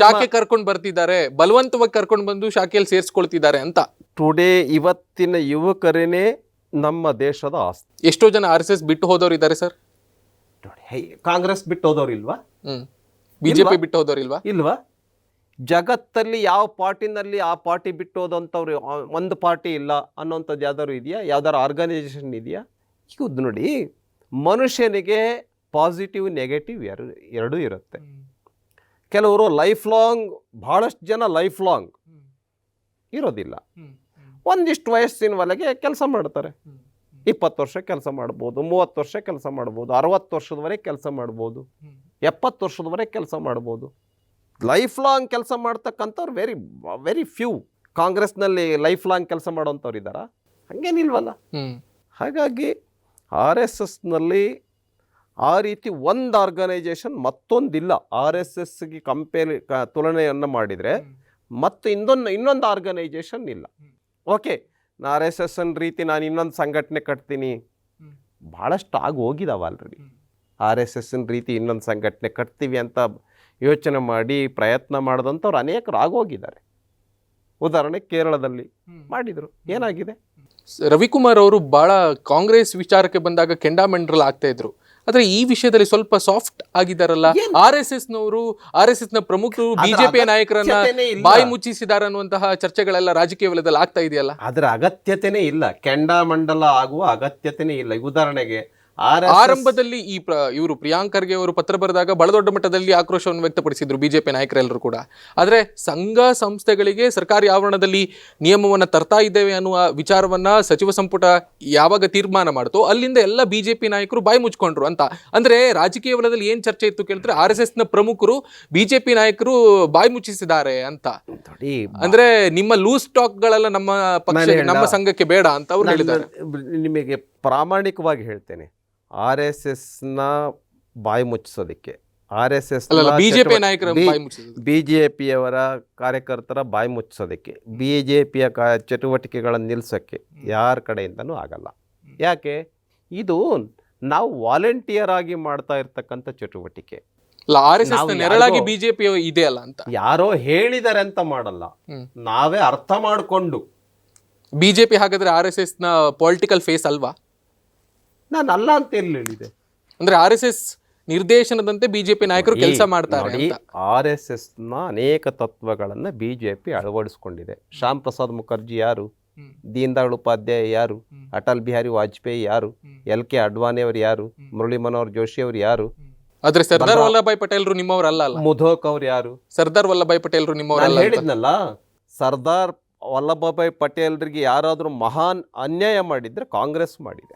ಶಾಖೆ ಕರ್ಕೊಂಡು ಬರ್ತಿದ್ದಾರೆ, ಬಲವಂತವಾಗಿ ಕರ್ಕೊಂಡು ಬಂದು ಶಾಖೆಯಲ್ಲಿ ಸೇರಿಸ್ಕೊಳ್ತಿದ್ದಾರೆ ಅಂತ. ಇವತ್ತಿನ ಯುವಕರೇನೆ ನಮ್ಮ ದೇಶದ ಆಸ್ತಿ. ಎಷ್ಟೋ ಜನ RSS ಬಿಟ್ಟು ಹೋದವ್ರು ಇದ್ದಾರೆ ಸರ್. ಕಾಂಗ್ರೆಸ್ ಬಿಟ್ಟು ಹೋದವ್ರು ಇಲ್ವಾ? BJP ಬಿಟ್ಟು ಹೋದವ್ರು ಇಲ್ವಾ? ಜಗತ್ತಲ್ಲಿ ಯಾವ ಪಾರ್ಟಿನಲ್ಲಿ ಆ ಪಾರ್ಟಿ ಬಿಟ್ಟು ಹೋದಂಥವ್ರು ಒಂದು ಪಾರ್ಟಿ ಇಲ್ಲ ಅನ್ನೋಂಥದ್ದು ಯಾವ್ದಾದ್ರು ಇದೆಯಾ? ಯಾವ್ದಾದ್ರು ಆರ್ಗನೈಸೇಷನ್ ಇದೆಯಾ? ಈಗ ನೋಡಿ, ಮನುಷ್ಯನಿಗೆ ಪಾಸಿಟಿವ್ ನೆಗೆಟಿವ್ ಎರಡೂ ಇರುತ್ತೆ. ಕೆಲವರು ಲೈಫ್ ಲಾಂಗ್, ಬಹಳಷ್ಟು ಜನ ಲೈಫ್ ಲಾಂಗ್ ಇರೋದಿಲ್ಲ. ಒಂದಿಷ್ಟು ವಯಸ್ಸಿನವರೆಗೆ ಕೆಲಸ ಮಾಡ್ತಾರೆ. 20 ವರ್ಷ ಕೆಲಸ ಮಾಡ್ಬೋದು, 30 ವರ್ಷ ಕೆಲಸ ಮಾಡ್ಬೋದು, 60 ವರ್ಷದವರೆಗೆ ಕೆಲಸ ಮಾಡ್ಬೋದು, 70 ವರ್ಷದವರೆಗೆ ಕೆಲಸ ಮಾಡ್ಬೋದು. ಲೈಫ್ ಲಾಂಗ್ ಕೆಲಸ ಮಾಡ್ತಕ್ಕಂಥವ್ರು ವೆರಿ ಫ್ಯೂ. ಕಾಂಗ್ರೆಸ್ನಲ್ಲಿ ಲೈಫ್ ಲಾಂಗ್ ಕೆಲಸ ಮಾಡೋಂಥವ್ರು ಇದ್ದಾರಾ? ಹಂಗೇನಿಲ್ವಲ್ಲ. ಹಾಗಾಗಿ RSSನಲ್ಲಿ ಆ ರೀತಿ ಒಂದು ಆರ್ಗನೈಸೇಷನ್ ಮತ್ತೊಂದಿಲ್ಲ. RSSಗೆ ತುಲನೆಯನ್ನು ಮಾಡಿದರೆ ಮತ್ತು ಇನ್ನೊಂದು ಆರ್ಗನೈಸೇಷನ್ ಇಲ್ಲ. ಓಕೆ, RSS ರೀತಿ ನಾನು ಇನ್ನೊಂದು ಸಂಘಟನೆ ಕಟ್ತೀನಿ, ಭಾಳಷ್ಟು ಹೋಗಿದಾವ ಆಲ್ರೆಡಿ. RSS ರೀತಿ ಇನ್ನೊಂದು ಸಂಘಟನೆ ಕಟ್ತೀವಿ ಅಂತ ಯೋಚನೆ ಮಾಡಿ ಪ್ರಯತ್ನ ಮಾಡಿದಂಥವ್ರು ಅನೇಕರು ಆಗೋಗಿದ್ದಾರೆ. ಉದಾಹರಣೆ ಕೇರಳದಲ್ಲಿ ಮಾಡಿದರು, ಏನಾಗಿದೆ? ರವಿಕುಮಾರ್ ಅವರು ಬಹಳ ಕಾಂಗ್ರೆಸ್ ವಿಚಾರಕ್ಕೆ ಬಂದಾಗ ಕೆಂಡಾಮೆಂಡ್ರಲ್ ಆಗ್ತಾ ಇದ್ರು. ಆದ್ರೆ ಈ ವಿಷಯದಲ್ಲಿ ಸ್ವಲ್ಪ ಸಾಫ್ಟ್ ಆಗಿದಾರಲ್ಲ. RSS ನ ಪ್ರಮುಖರು ಬಿಜೆಪಿಯ ನಾಯಕರನ್ನ ಅಗತ್ಯತೆನೇ ಇಲ್ಲ. ಬಾಯಿ ಮುಚ್ಚಿಸಿದ್ದಾರೆ ಅನ್ನುವಂತಹ ಚರ್ಚೆಗಳೆಲ್ಲ ರಾಜಕೀಯ ವಲಯದಲ್ಲಿ ಆಗ್ತಾ ಇದೆಯಲ್ಲ. ಅದರ ಅಗತ್ಯತೆನೇ ಇಲ್ಲ, ಕೆಂಡಾಮಂಡಲ ಆಗುವ ಅಗತ್ಯತೆನೇ ಇಲ್ಲ. ಉದಾಹರಣೆಗೆ ಆರಂಭದಲ್ಲಿ ಇವರು ಪ್ರಿಯಾಂಕ್ ಖರ್ಗೆ ಅವರು ಪತ್ರ ಬರೆದಾಗ ಬಹಳ ದೊಡ್ಡ ಮಟ್ಟದಲ್ಲಿ ಆಕ್ರೋಶವನ್ನು ವ್ಯಕ್ತಪಡಿಸಿದ್ರು ಬಿಜೆಪಿ ನಾಯಕರೆಲ್ಲರೂ ಕೂಡ. ಆದ್ರೆ ಸಂಘ ಸಂಸ್ಥೆಗಳಿಗೆ ಸರ್ಕಾರಿ ಆವರಣದಲ್ಲಿ ನಿಯಮವನ್ನ ತರ್ತಾ ಇದ್ದೇವೆ ಅನ್ನುವ ವಿಚಾರವನ್ನ ಸಚಿವ ಸಂಪುಟ ಯಾವಾಗ ತೀರ್ಮಾನ ಮಾಡ್ತೋ ಅಲ್ಲಿಂದ ಎಲ್ಲ ಬಿಜೆಪಿ ನಾಯಕರು ಬಾಯಿ ಮುಚ್ಕೊಂಡ್ರು ಅಂತ. ಅಂದ್ರೆ ರಾಜಕೀಯ ವಲಯದಲ್ಲಿ ಏನ್ ಚರ್ಚೆ ಇತ್ತು ಕೇಳಿದ್ರೆ RSS ನ ಪ್ರಮುಖರು ಬಿಜೆಪಿ ನಾಯಕರು ಬಾಯಿ ಮುಚ್ಚಿಸಿದ್ದಾರೆ ಅಂತ. ಅಂದ್ರೆ ನಿಮ್ಮ ಲೂಸ್ ಟಾಕ್ ಗಳೆಲ್ಲ ನಮ್ಮ ಪಕ್ಷ ನಮ್ಮ ಸಂಘಕ್ಕೆ ಬೇಡ ಅಂತ ಅವ್ರು ಹೇಳಿದ್ದಾರೆ. ನಿಮಗೆ ಪ್ರಾಮಾಣಿಕವಾಗಿ ಹೇಳ್ತೇನೆ, RSS ನ ಬಾಯಿ ಮುಚ್ಚಿಸೋದಕ್ಕೆ, RSS ಬಿಜೆಪಿ ನಾಯಕರ ಬಾಯಿ ಮುಚ್ಚಿಸಿದ್ರು. BJPಯವರ ಕಾರ್ಯಕರ್ತರ ಬಾಯಿ ಮುಚ್ಚಿಸೋದಕ್ಕೆ, BJPಯ ಚಟುವಟಿಕೆಗಳನ್ನು ನಿಲ್ಸೋಕ್ಕೆ ಯಾರ ಕಡೆಯಿಂದನೂ ಆಗಲ್ಲ. ಯಾಕೆ? ಇದು ನಾವು ವಾಲಂಟಿಯರ್ ಆಗಿ ಮಾಡ್ತಾ ಇರ್ತಕ್ಕಂಥ ಚಟುವಟಿಕೆ. RSS ನ ನೆರಳಾಗಿ ಬಿಜೆಪಿ ಇದೆ ಅಲ್ಲ ಅಂತ ಯಾರೋ ಹೇಳಿದ್ದಾರೆ ಅಂತ ಮಾಡಲ್ಲ, ನಾವೇ ಅರ್ಥ ಮಾಡಿಕೊಂಡು. ಬಿಜೆಪಿ ಹಾಗಾದ್ರೆ RSS ನ ಪೊಲಿಟಿಕಲ್ ಫೇಸ್ ಅಲ್ವಾ? ನಾನು ಅಲ್ಲ ಅಂತ ಎಲ್ಲಿ ಹೇಳಿದೆ? ಅಂದ್ರೆ RSS ನಿರ್ದೇಶನದಂತೆ ಬಿಜೆಪಿ ನಾಯಕರು ಕೆಲಸ ಮಾಡ್ತಾರೆ ಅಂತ. RSS ನ ಅನೇಕ ತತ್ವಗಳನ್ನ ಬಿಜೆಪಿ ಅಳವಡಿಸ್ಕೊಂಡಿದೆ. ಶ್ಯಾಮ್ ಪ್ರಸಾದ್ ಮುಖರ್ಜಿ ಯಾರು? ದೀನ್ ದಯಾಳ್ ಉಪಾಧ್ಯಾಯ ಯಾರು? ಅಟಲ್ ಬಿಹಾರಿ ವಾಜಪೇಯಿ ಯಾರು? LK ಅಡ್ವಾಣಿ ಅವರು ಯಾರು? ಮುರಳಿ ಮನೋಹರ್ ಜೋಶಿ ಅವರು ಯಾರು? ಆದ್ರೆ ಸರ್ದಾರ್ ವಲ್ಲಭಾಯ್ ಪಟೇಲ್ರು ನಿಮ್ಮವರಲ್ಲ ಅಲ್ಲ. ಮುಧೋಕ್ ಅವ್ರು ಯಾರು? ಸರ್ದಾರ್ ವಲ್ಲಭಾಯ್ ಪಟೇಲ್ರು ನಿಮ್ಮವರಲ್ಲ. ಹೇಳಿದ್ನಲ್ಲ, ಸರ್ದಾರ್ ವಲ್ಲಭಭಾಯ್ ಪಟೇಲ್ರಿಗೆ ಯಾರಾದ್ರೂ ಮಹಾನ್ ಅನ್ಯಾಯ ಮಾಡಿದ್ರೆ ಕಾಂಗ್ರೆಸ್ ಮಾಡಿದೆ.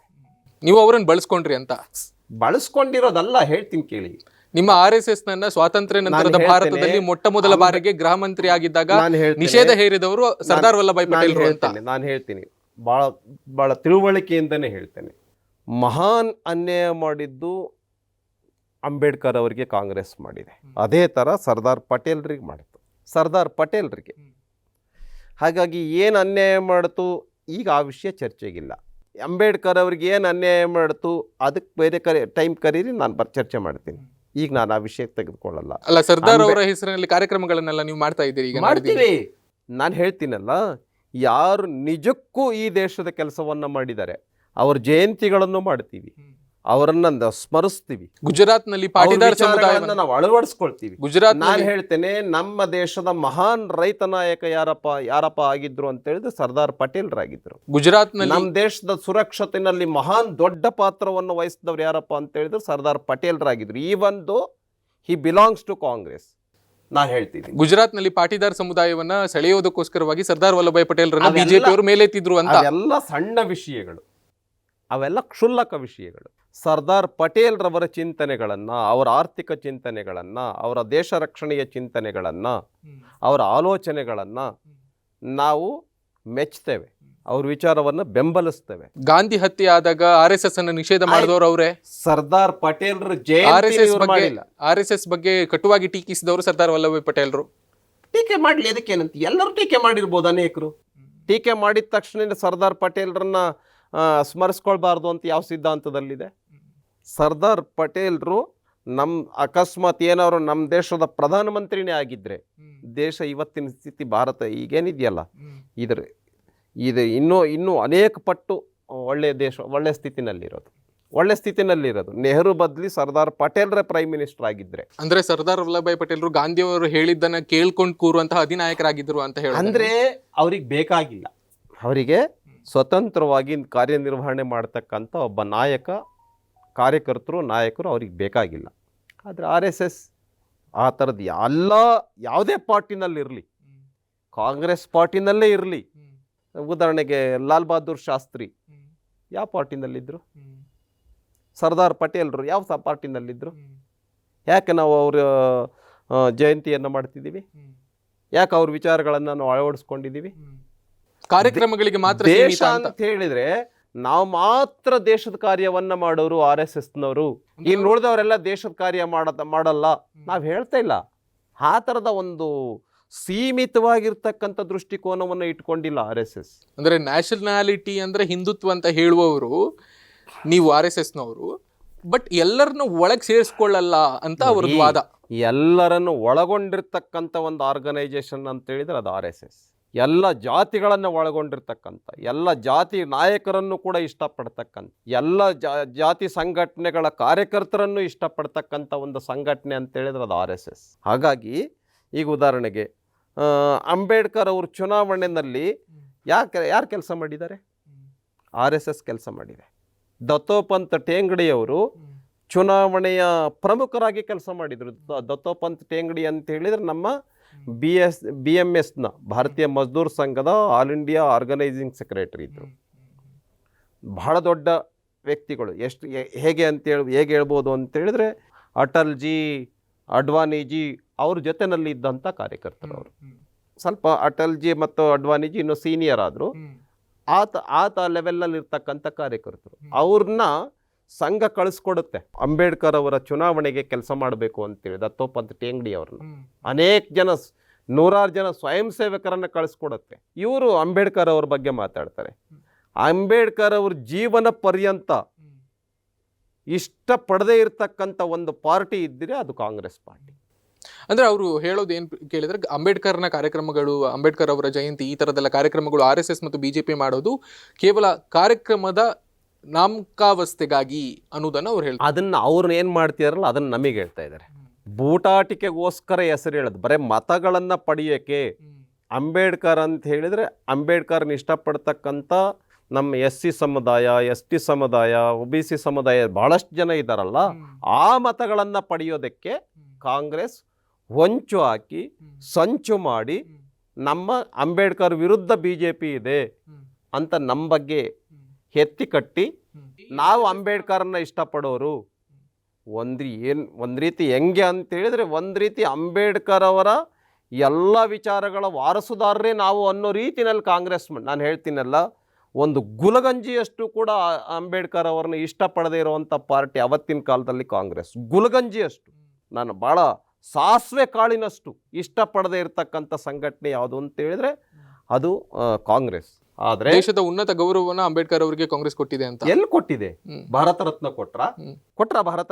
ನೀವು ಅವರನ್ನು ಬಳಸ್ಕೊಂಡ್ರಿ ಅಂತ. ಬಳಸ್ಕೊಂಡಿರೋದಲ್ಲ, ಹೇಳ್ತೀನಿ ಕೇಳಿ. ನಿಮ್ಮ RSS ನನ್ನ ಸ್ವಾತಂತ್ರ್ಯ ನಂತರದ ಭಾರತದಲ್ಲಿ ಮೊಟ್ಟ ಮೊದಲ ಬಾರಿಗೆ ಗೃಹ ಮಂತ್ರಿ ಆಗಿದ್ದಾಗ ನಿಷೇಧ ಹೇರಿದವರು ಸರ್ದಾರ್ ವಲ್ಲಭಾಯ್ ಪಟೇಲ್ರು ಅಂತ. ನಾನು ಹೇಳ್ತೀನಿ, ಬಹಳ ತಿಳುವಳಿಕೆಯಿಂದನೇ ಹೇಳ್ತೇನೆ. ಮಹಾನ್ ಅನ್ಯಾಯ ಮಾಡಿದ್ದು ಅಂಬೇಡ್ಕರ್ ಅವರಿಗೆ ಕಾಂಗ್ರೆಸ್ ಮಾಡಿದೆ. ಅದೇ ತರ ಸರ್ದಾರ್ ಪಟೇಲ್ರಿಗೆ ಮಾಡಿತು, ಸರ್ದಾರ್ ಪಟೇಲ್ರಿಗೆ. ಹಾಗಾಗಿ ಏನು ಅನ್ಯಾಯ ಮಾಡಿತು ಈಗ ಆ ವಿಷಯ ಚರ್ಚೆಗಿಲ್ಲ. ಅಂಬೇಡ್ಕರ್ ಅವ್ರಿಗೆ ಏನು ಅನ್ಯಾಯ ಮಾಡಿತು ಅದಕ್ಕೆ ಬೇರೆ ಟೈಮ್ ಕರೀರಿ, ನಾನು ಚರ್ಚೆ ಮಾಡ್ತೀನಿ. ಈಗ ನಾನು ಆ ವಿಷಯ ತೆಗೆದುಕೊಳ್ಳಲ್ಲ. ಅಲ್ಲ, ಸರ್ದಾರ್ ಅವರ ಹೆಸರಿನಲ್ಲಿ ಕಾರ್ಯಕ್ರಮಗಳನ್ನೆಲ್ಲ ನೀವು ಮಾಡ್ತಾ ಇದ್ದೀರಿ. ಈಗ ಮಾಡ್ತೀವಿ. ನಾನು ಹೇಳ್ತೀನಲ್ಲ, ಯಾರು ನಿಜಕ್ಕೂ ಈ ದೇಶದ ಕೆಲಸವನ್ನ ಮಾಡಿದ್ದಾರೆ ಅವರ ಜಯಂತಿಗಳನ್ನು ಮಾಡ್ತೀವಿ, ಅವರನ್ನ ಸ್ಮರಿಸ್ತೀವಿ. ಗುಜರಾತ್ ನಲ್ಲಿ ಪಾಟೀದಾರ್ ಸಮುದಾಯವನ್ನು ನಾವು ಅಳವಡಿಸ್ಕೊಳ್ತೀವಿ. ಗುಜರಾತ್ ನಾನು ಹೇಳ್ತೇನೆ, ನಮ್ಮ ದೇಶದ ಮಹಾನ್ ರೈತ ನಾಯಕ ಯಾರಪ್ಪ ಆಗಿದ್ರು ಅಂತ ಹೇಳಿದ್ರೆ ಸರ್ದಾರ್ ಪಟೇಲ್ರಾಗಿದ್ರು. ಗುಜರಾತ್ ನಲ್ಲಿ ನಮ್ಮ ದೇಶದ ಸುರಕ್ಷತೆಯಲ್ಲಿ ಮಹಾನ್ ದೊಡ್ಡ ಪಾತ್ರವನ್ನು ವಹಿಸಿದವ್ರು ಯಾರಪ್ಪ ಅಂತ ಹೇಳಿದ್ರೆ Sardar ಪಟೇಲ್ರಾಗಿದ್ರು. Even though he belongs to Congress. ನಾನು ಹೇಳ್ತೀನಿ, ಗುಜರಾತ್ ನಲ್ಲಿ ಪಾಟೀದಾರ್ ಸಮುದಾಯವನ್ನ ಸೆಳೆಯೋದಕ್ಕೋಸ್ಕರವಾಗಿ ಸರ್ದಾರ್ ವಲ್ಲಭಾಯ್ ಪಟೇಲ್ರನ್ನ ಬಿಜೆಪಿ ಅವರು ಮೇಲೆತ್ತಿದ್ರು ಅಂತ. ಅವೆಲ್ಲ ಸಣ್ಣ ವಿಷಯಗಳು, ಅವೆಲ್ಲ ಕ್ಷುಲ್ಲಕ ವಿಷಯಗಳು. ಸರ್ದಾರ್ ಪಟೇಲ್ರವರ ಚಿಂತನೆಗಳನ್ನು, ಅವರ ಆರ್ಥಿಕ ಚಿಂತನೆಗಳನ್ನು, ಅವರ ದೇಶ ರಕ್ಷಣೆಯ ಚಿಂತನೆಗಳನ್ನು, ಅವರ ಆಲೋಚನೆಗಳನ್ನು ನಾವು ಮೆಚ್ಚುತ್ತೇವೆ, ಅವ್ರ ವಿಚಾರವನ್ನು ಬೆಂಬಲಿಸ್ತೇವೆ. ಗಾಂಧಿ ಹತ್ಯೆ ಆದಾಗ RSS ಅನ್ನು ನಿಷೇಧ ಮಾಡಿದವರು ಅವರೇ. ಸರ್ದಾರ್ ಪಟೇಲ್ರ RSS ಬಗ್ಗೆ ಕಟುವಾಗಿ ಟೀಕಿಸಿದವರು ಸರ್ದಾರ್ ವಲ್ಲಭಾಯ್ ಪಟೇಲ್ರು. ಟೀಕೆ ಮಾಡಲಿ, ಅದಕ್ಕೇನಂತ? ಎಲ್ಲರೂ ಟೀಕೆ ಮಾಡಿರ್ಬೋದು, ಅನೇಕರು. ಟೀಕೆ ಮಾಡಿದ ತಕ್ಷಣ ಸರ್ದಾರ್ ಪಟೇಲ್ರನ್ನ ಸ್ಮರಿಸ್ಕೊಳ್ಬಾರ್ದು ಅಂತ ಯಾವ ಸಿದ್ಧಾಂತದಲ್ಲಿದೆ? ಸರ್ದಾರ್ ಪಟೇಲ್ರು ಅಕಸ್ಮಾತ್ ಏನಾದ್ರು ನಮ್ಮ ದೇಶದ ಪ್ರಧಾನಮಂತ್ರಿನೇ ಆಗಿದ್ರೆ ದೇಶ ಇವತ್ತಿನ ಸ್ಥಿತಿ, ಭಾರತ ಈಗೇನಿದೆಯಲ್ಲ, ಇದು ಇನ್ನೂ ಅನೇಕ ಪಟ್ಟು ಒಳ್ಳೆಯ ದೇಶ, ಒಳ್ಳೆ ಸ್ಥಿತಿನಲ್ಲಿರೋದು. ನೆಹರು ಬದಲಿ ಸರ್ದಾರ್ ಪಟೇಲ್ರೇ ಪ್ರೈಮ್ ಮಿನಿಸ್ಟರ್ ಆಗಿದ್ರೆ. ಅಂದ್ರೆ ಸರ್ದಾರ್ ವಲ್ಲಭಾಯ್ ಪಟೇಲ್ರು ಗಾಂಧಿ ಅವರು ಹೇಳಿದ್ದನ್ನ ಕೇಳ್ಕೊಂಡು ಕೂರುವಂತಹ ಅಧಿನಾಯಕರಾಗಿದ್ರು ಅಂತ ಹೇಳಿ. ಅಂದ್ರೆ ಅವ್ರಿಗೆ ಬೇಕಾಗಿಲ್ಲ, ಅವರಿಗೆ ಸ್ವತಂತ್ರವಾಗಿ ಕಾರ್ಯನಿರ್ವಹಣೆ ಮಾಡ್ತಕ್ಕಂಥ ಒಬ್ಬ ನಾಯಕರು ಅವ್ರಿಗೆ ಬೇಕಾಗಿಲ್ಲ. ಆದರೆ RSS ಆ ಥರದ್ದು ಯಾವುದೇ ಪಾರ್ಟಿನಲ್ಲಿರಲಿ, ಕಾಂಗ್ರೆಸ್ ಪಾರ್ಟಿನಲ್ಲೇ ಇರಲಿ. ಉದಾಹರಣೆಗೆ ಲಾಲ್ ಬಹದ್ದೂರ್ ಶಾಸ್ತ್ರಿ ಯಾವ ಪಾರ್ಟಿನಲ್ಲಿದ್ದರು? ಸರ್ದಾರ್ ಪಟೇಲ್ರು ಯಾವ ಪಾರ್ಟಿನಲ್ಲಿದ್ದರು? ಯಾಕೆ ನಾವು ಅವರ ಜಯಂತಿಯನ್ನು ಮಾಡ್ತಿದ್ದೀವಿ? ಯಾಕೆ ಅವ್ರ ವಿಚಾರಗಳನ್ನು ನಾವು ಅಳವಡಿಸ್ಕೊಂಡಿದ್ದೀವಿ? ಕಾರ್ಯಕ್ರಮಗಳಿಗೆ ಮಾತ್ರ ದೇಶ ಅಂತ ಹೇಳಿದ್ರೆ ನಾವು ಮಾತ್ರ ದೇಶದ ಕಾರ್ಯವನ್ನ ಮಾಡೋರು RSSನವರು. ಇನ್ನು ನೋಡಿದವರೆಲ್ಲ ದೇಶದ ಕಾರ್ಯ ಮಾಡಲ್ಲ ನಾವು ಹೇಳ್ತಾ ಇಲ್ಲ. ಆ ಥರದ ಒಂದು ಸೀಮಿತವಾಗಿರ್ತಕ್ಕಂಥ ದೃಷ್ಟಿಕೋನವನ್ನು ಇಟ್ಕೊಂಡಿಲ್ಲ RSS. ಅಂದ್ರೆ ನ್ಯಾಷನಾಲಿಟಿ ಅಂದ್ರೆ ಹಿಂದುತ್ವ ಅಂತ ಹೇಳುವವರು ನೀವು RSSನವರು, ಬಟ್ ಎಲ್ಲರನ್ನು ಒಳಗೆ ಸೇರಿಸ್ಕೊಳ್ಳಲ್ಲ ಅಂತ ಅವ್ರದ್ದು ವಾದ. ಎಲ್ಲರನ್ನು ಒಳಗೊಂಡಿರ್ತಕ್ಕಂಥ ಒಂದು ಆರ್ಗನೈಸೇಷನ್ ಅಂತ ಹೇಳಿದ್ರೆ ಅದು RSS. ಎಲ್ಲ ಜಾತಿಗಳನ್ನು ಒಳಗೊಂಡಿರ್ತಕ್ಕಂಥ, ಎಲ್ಲ ಜಾತಿ ನಾಯಕರನ್ನು ಕೂಡ ಇಷ್ಟಪಡ್ತಕ್ಕಂಥ, ಎಲ್ಲ ಜಾತಿ ಸಂಘಟನೆಗಳ ಕಾರ್ಯಕರ್ತರನ್ನು ಇಷ್ಟಪಡ್ತಕ್ಕಂಥ ಒಂದು ಸಂಘಟನೆ ಅಂತ ಹೇಳಿದ್ರೆ ಅದು RSS. ಹಾಗಾಗಿ ಈಗ ಉದಾಹರಣೆಗೆ ಅಂಬೇಡ್ಕರ್ ಅವರು ಚುನಾವಣೆಯಲ್ಲಿ ಯಾರು ಕೆಲಸ ಮಾಡಿದ್ದಾರೆ? RSS ಕೆಲಸ ಮಾಡಿದೆ. ದತ್ತೋಪಂತ್ ಠೇಂಗಡಿಯವರು ಚುನಾವಣೆಯ ಪ್ರಮುಖರಾಗಿ ಕೆಲಸ ಮಾಡಿದರು. ದತ್ತೋಪಂತ್ ಠೇಂಗಡಿ ಅಂತ ಹೇಳಿದರೆ ನಮ್ಮ BMSನ ಭಾರತೀಯ ಮಜ್ದೂರ್ ಸಂಘದ ಆಲ್ ಇಂಡಿಯಾ ಆರ್ಗನೈಸಿಂಗ್ ಸೆಕ್ರೆಟರಿ ಇದ್ದರು. ಬಹಳ ದೊಡ್ಡ ವ್ಯಕ್ತಿಗಳು. ಹೇಗೆ ಹೇಳ್ಬೋದು ಅಂತ ಹೇಳಿದ್ರೆ ಅಟಲ್ಜಿ, ಅಡ್ವಾಣಿಜಿ ಅವ್ರ ಜೊತೆನಲ್ಲಿ ಇದ್ದಂಥ ಕಾರ್ಯಕರ್ತರು ಅವರು. ಸ್ವಲ್ಪ ಅಟಲ್ಜಿ ಮತ್ತು ಅಡ್ವಾಣಿಜಿ ಇನ್ನೂ ಸೀನಿಯರ್ ಆದರು. ಆತ ಲೆವೆಲ್ನಲ್ಲಿ ಇರ್ತಕ್ಕಂಥ ಕಾರ್ಯಕರ್ತರು. ಅವ್ರನ್ನ ಸಂಘ ಕಳಿಸ್ಕೊಡುತ್ತೆ ಅಂಬೇಡ್ಕರ್ ಅವರ ಚುನಾವಣೆಗೆ ಕೆಲಸ ಮಾಡಬೇಕು ಅಂತೇಳಿ. ದತ್ತೋಪಂತ್ ಠೇಂಗಡಿ ಅವ್ರನ್ನ ಅನೇಕ ಜನ, ನೂರಾರು ಜನ ಸ್ವಯಂ ಸೇವಕರನ್ನು ಕಳಿಸ್ಕೊಡುತ್ತೆ. ಇವರು ಅಂಬೇಡ್ಕರ್ ಅವ್ರ ಬಗ್ಗೆ ಮಾತಾಡ್ತಾರೆ. ಅಂಬೇಡ್ಕರ್ ಅವ್ರ ಜೀವನ ಪರ್ಯಂತ ಇಷ್ಟಪಡದೇ ಇರ್ತಕ್ಕಂಥ ಒಂದು ಪಾರ್ಟಿ ಇದ್ದರೆ ಅದು ಕಾಂಗ್ರೆಸ್ ಪಾರ್ಟಿ. ಅಂದ್ರೆ ಅವರು ಹೇಳೋದು ಏನ್ ಕೇಳಿದ್ರೆ, ಅಂಬೇಡ್ಕರ್ನ ಕಾರ್ಯಕ್ರಮಗಳು, ಅಂಬೇಡ್ಕರ್ ಅವರ ಜಯಂತಿ, ಈ ತರದೆಲ್ಲ ಕಾರ್ಯಕ್ರಮಗಳು RSS ಮತ್ತು BJP ಮಾಡೋದು ಕೇವಲ ಕಾರ್ಯಕ್ರಮದ ನಾಮಕಾವಸ್ಥೆಗಾಗಿ ಅನ್ನೋದನ್ನ ಅವ್ರು ಹೇಳ್ತಾರೆ. ಅದನ್ನ ಅವ್ರನ್ನ ಏನ್ ಮಾಡ್ತಿದಾರಲ್ಲ ಅದನ್ನ ನಮಗೆ ಹೇಳ್ತಾ ಇದ್ದಾರೆ. ಬೂಟಾಟಿಕೆಗೋಸ್ಕರ ಹೆಸರು ಹೇಳೋದು, ಬರೀ ಮತಗಳನ್ನ ಪಡೆಯೋಕೆ. ಅಂಬೇಡ್ಕರ್ ಅಂತ ಹೇಳಿದ್ರೆ ಅಂಬೇಡ್ಕರ್ನ ಇಷ್ಟಪಡ್ತಕ್ಕಂಥ ನಮ್ಮ SC ಸಮುದಾಯ, ST ಸಮುದಾಯ, OBC ಸಮುದಾಯ ಬಹಳಷ್ಟು ಜನ ಇದ್ದಾರಲ್ಲ, ಆ ಮತಗಳನ್ನು ಪಡೆಯೋದಕ್ಕೆ ಕಾಂಗ್ರೆಸ್ ಹೊಂಚು ಹಾಕಿ ಸಂಚು ಮಾಡಿ ನಮ್ಮ ಅಂಬೇಡ್ಕರ್ ವಿರುದ್ಧ BJP ಇದೆ ಅಂತ ನಮ್ಮ ಬಗ್ಗೆ ಎತ್ತಿ ಕಟ್ಟಿ, ನಾವು ಅಂಬೇಡ್ಕರ್ನ ಇಷ್ಟಪಡೋರು ಒಂದು ರೀತಿ ಹೆಂಗೆ ಅಂತ ಹೇಳಿದ್ರೆ, ಒಂದು ರೀತಿ ಅಂಬೇಡ್ಕರ್ ಅವರ ಎಲ್ಲ ವಿಚಾರಗಳ ವಾರಸುದಾರರೇ ನಾವು ಅನ್ನೋ ರೀತಿಯಲ್ಲಿ ಕಾಂಗ್ರೆಸ್, ನಾನು ಹೇಳ್ತೀನಲ್ಲ, ಒಂದು ಗುಲಗಂಜಿಯಷ್ಟು ಕೂಡ ಅಂಬೇಡ್ಕರ್ ಅವ್ರನ್ನ ಇಷ್ಟಪಡದೇ ಇರುವಂಥ ಪಾರ್ಟಿ ಅವತ್ತಿನ ಕಾಲದಲ್ಲಿ ಕಾಂಗ್ರೆಸ್. ಗುಲಗಂಜಿಯಷ್ಟು, ನಾನು ಭಾಳ ಸಾಸಿವೆ ಕಾಳಿನಷ್ಟು ಇಷ್ಟಪಡದೇ ಇರತಕ್ಕಂಥ ಸಂಘಟನೆ ಯಾವುದು ಅಂತ ಹೇಳಿದ್ರೆ ಅದು ಕಾಂಗ್ರೆಸ್. ಆದ್ರೆ ದೇಶದ ಉನ್ನತ ಗೌರವವನ್ನು ಅಂಬೇಡ್ಕರ್ ಅವರಿಗೆ ಕಾಂಗ್ರೆಸ್ ಕೊಟ್ಟಿದೆ ಅಂತ ಎಲ್ಲಿ ಕೊಟ್ಟಿದೆ? ಭಾರತ ರತ್ನ ಕೊಟ್ರ ಭಾರತ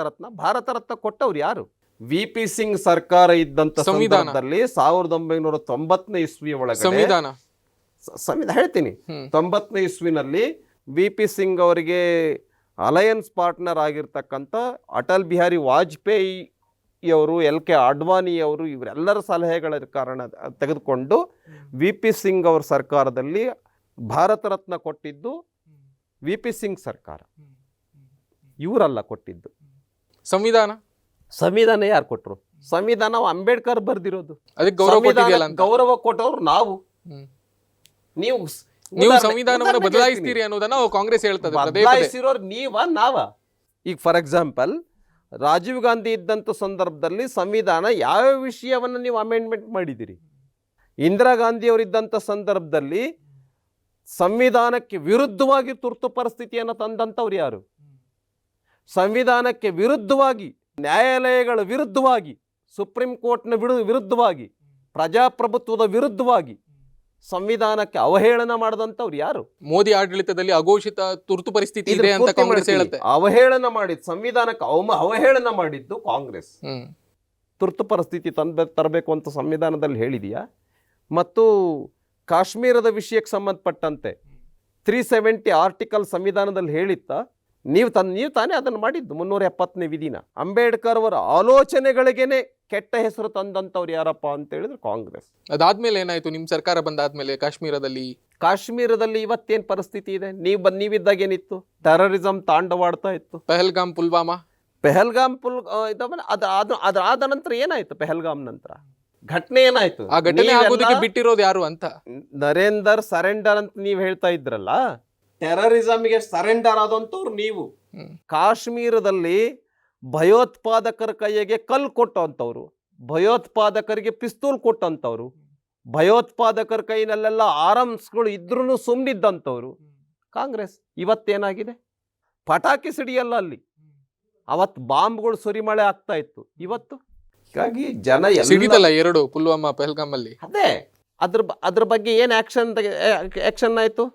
ರತ್ನ ಕೊಟ್ಟವ್ರು ಯಾರು? VP ಸಿಂಗ್ ಸರ್ಕಾರ ಇದ್ದಂತ ಸಂದರ್ಭದಲ್ಲಿ 1990ನೇ ಇಸ್ವಿಯ ಒಳಗಡೆ ಸಂವಿಧಾನ ಹೇಳ್ತೀನಿ, 90ನೇ ಇಸ್ವಿನಲ್ಲಿ VP ಸಿಂಗ್ ಅವರಿಗೆ ಅಲಯನ್ಸ್ ಪಾರ್ಟ್ನರ್ ಆಗಿರ್ತಕ್ಕಂಥ ಅಟಲ್ ಬಿಹಾರಿ ವಾಜಪೇಯಿ ಅವರು, LK ಅಡ್ವಾಣಿ ಅವರು, ಇವರೆಲ್ಲರ ಸಲಹೆಗಳ ಕಾರಣ ತೆಗೆದುಕೊಂಡು VP ಸಿಂಗ್ ಅವರ ಸರ್ಕಾರದಲ್ಲಿ ಭಾರತ ರತ್ನ ಕೊಟ್ಟಿದ್ದು VP ಸಿಂಗ್ ಸರ್ಕಾರ, ಇವರಲ್ಲ ಕೊಟ್ಟಿದ್ದು. ಸಂವಿಧಾನ ಯಾರು ಕೊಟ್ಟರು? ಸಂವಿಧಾನ ಅಂಬೇಡ್ಕರ್ ಬರ್ದಿರೋದು. ಗೌರವ ಕೊಟ್ಟವ್ರು ನಾವು. ನೀವು ಸಂವಿಧಾನವನ್ನು ಬದಲಾಯಿಸ್ತೀರಿ ಅನ್ನೋದನ್ನ ಕಾಂಗ್ರೆಸ್ ಹೇಳ್ತದೆ. ಬದಲಾಯಿಸಿರೋರು ನಾವ? ಈಗ ಫಾರ್ ಎಕ್ಸಾಂಪಲ್ ರಾಜೀವ್ ಗಾಂಧಿ ಇದ್ದಂಥ ಸಂದರ್ಭದಲ್ಲಿ ಸಂವಿಧಾನ ಯಾವ ವಿಷಯವನ್ನು ನೀವು ಅಮೆಂಡ್ಮೆಂಟ್ ಮಾಡಿದ್ದೀರಿ? ಇಂದಿರಾ ಗಾಂಧಿ ಅವರಿದ್ದಂಥ ಸಂದರ್ಭದಲ್ಲಿ ಸಂವಿಧಾನಕ್ಕೆ ವಿರುದ್ಧವಾಗಿ ತುರ್ತು ಪರಿಸ್ಥಿತಿಯನ್ನು ತಂದಂಥವ್ರು ಯಾರು? ಸಂವಿಧಾನಕ್ಕೆ ವಿರುದ್ಧವಾಗಿ, ನ್ಯಾಯಾಲಯಗಳ ವಿರುದ್ಧವಾಗಿ, ಸುಪ್ರೀಂ ಕೋರ್ಟ್ನ ವಿರುದ್ಧವಾಗಿ, ಪ್ರಜಾಪ್ರಭುತ್ವದ ವಿರುದ್ಧವಾಗಿ ಸಂವಿಧಾನಕ್ಕೆ ಅವಹೇಳನ ಮಾಡಿದಂಥವ್ರು ಯಾರು? ಮೋದಿ ಆಡಳಿತದಲ್ಲಿ ಅಘೋಷಿತ ತುರ್ತು ಪರಿಸ್ಥಿತಿ ಇದೆ ಅಂತ ಕಾಂಗ್ರೆಸ್ ಹೇಳುತ್ತೆ. ಅವಹೇಳನ ಮಾಡಿದ್ದು, ಸಂವಿಧಾನಕ್ಕೆ ಅವಹೇಳನ ಮಾಡಿದ್ದು ಕಾಂಗ್ರೆಸ್. ತುರ್ತು ಪರಿಸ್ಥಿತಿ ತರಬೇಕು ಅಂತ ಸಂವಿಧಾನದಲ್ಲಿ ಹೇಳಿದೆಯಾ? ಮತ್ತು ಕಾಶ್ಮೀರದ ವಿಷಯಕ್ಕೆ ಸಂಬಂಧಪಟ್ಟಂತೆ 370 ಆರ್ಟಿಕಲ್ ಸಂವಿಧಾನದಲ್ಲಿ ಹೇಳಿತ್ತಾ? ನೀವು ತಾನೇ ಅದನ್ನು ಮಾಡಿದ್ದು 370ನೇ ವಿಧಿನ. ಅಂಬೇಡ್ಕರ್ ಅವರ ಆಲೋಚನೆಗಳಿಗೇನೆ ಕೆಟ್ಟ ಹೆಸರು ತಂದಂಥವ್ರು ಯಾರಪ್ಪ ಅಂತ ಹೇಳಿದ್ರೆ ಕಾಂಗ್ರೆಸ್. ಅದಾದ್ಮೇಲೆ ಏನಾಯ್ತು? ನಿಮ್ಮ ಸರ್ಕಾರ ಬಂದಾದ್ಮೇಲೆ ಕಾಶ್ಮೀರದಲ್ಲಿ ಇವತ್ತೇನು ಪರಿಸ್ಥಿತಿ ಇದೆ? ನೀವಿದ್ದಾಗ ಏನಿತ್ತು? ಟೆರರಿಸಂ ತಾಂಡವಾಡ್ತಾ ಇತ್ತು. ಪಹಲ್ಗಾಮ್, ಪುಲ್ವಾಮಾ ಅದಾದ ನಂತರ ಏನಾಯ್ತು? ಪೆಹಲ್ಗಾಮ್ ನಂತರ ಘಟನೆ ಏನಾಯ್ತು? ಆ ಘಟನೆ ಆಗೋದಕ್ಕೆ ಬಿಟ್ಟಿರೋದು ಯಾರು ಅಂತ? ನರೇಂದರ್ ಸರೆಂಡರ್ ಅಂತ ನೀವು ಹೇಳ್ತಾ ಇದ್ರಲ್ಲ, ಟೆರರಿಸಂಗೆ ಸರೆಂಡರ್ ಆದಂಥವ್ರು ನೀವು. ಕಾಶ್ಮೀರದಲ್ಲಿ ಭಯೋತ್ಪಾದಕರ ಕೈಗೆ ಕಲ್ಲು ಕೊಟ್ಟಂಥವ್ರು, ಭಯೋತ್ಪಾದಕರಿಗೆ ಪಿಸ್ತೂಲ್ ಕೊಟ್ಟಂಥವ್ರು, ಭಯೋತ್ಪಾದಕರ ಕೈನಲ್ಲೆಲ್ಲ ಆರ್ಮ್ಸ್ಗಳು ಇದ್ರೂ ಸುಮ್ಮನಿದ್ದಂಥವ್ರು ಕಾಂಗ್ರೆಸ್. ಇವತ್ತೇನಾಗಿದೆ? ಪಟಾಕಿ ಸಿಡಿಯಲ್ಲ ಅಲ್ಲಿ. ಅವತ್ತು ಬಾಂಬ್ಗಳು ಸುರಿಮಳೆ ಆಗ್ತಾ ಇತ್ತು. ಇವತ್ತು ಹೀಗಾಗಿ ಜನ ಸಿಡಿದಲ್ಲ ಎರಡು, ಪುಲ್ವಾಮಾ, ಪಹಲ್ಗಾಮ್ ಅಲ್ಲಿ. ಅದೇ ಅದ್ರ ಬಗ್ಗೆ ಏನು ಆಕ್ಷನ್ ಆಯ್ತು?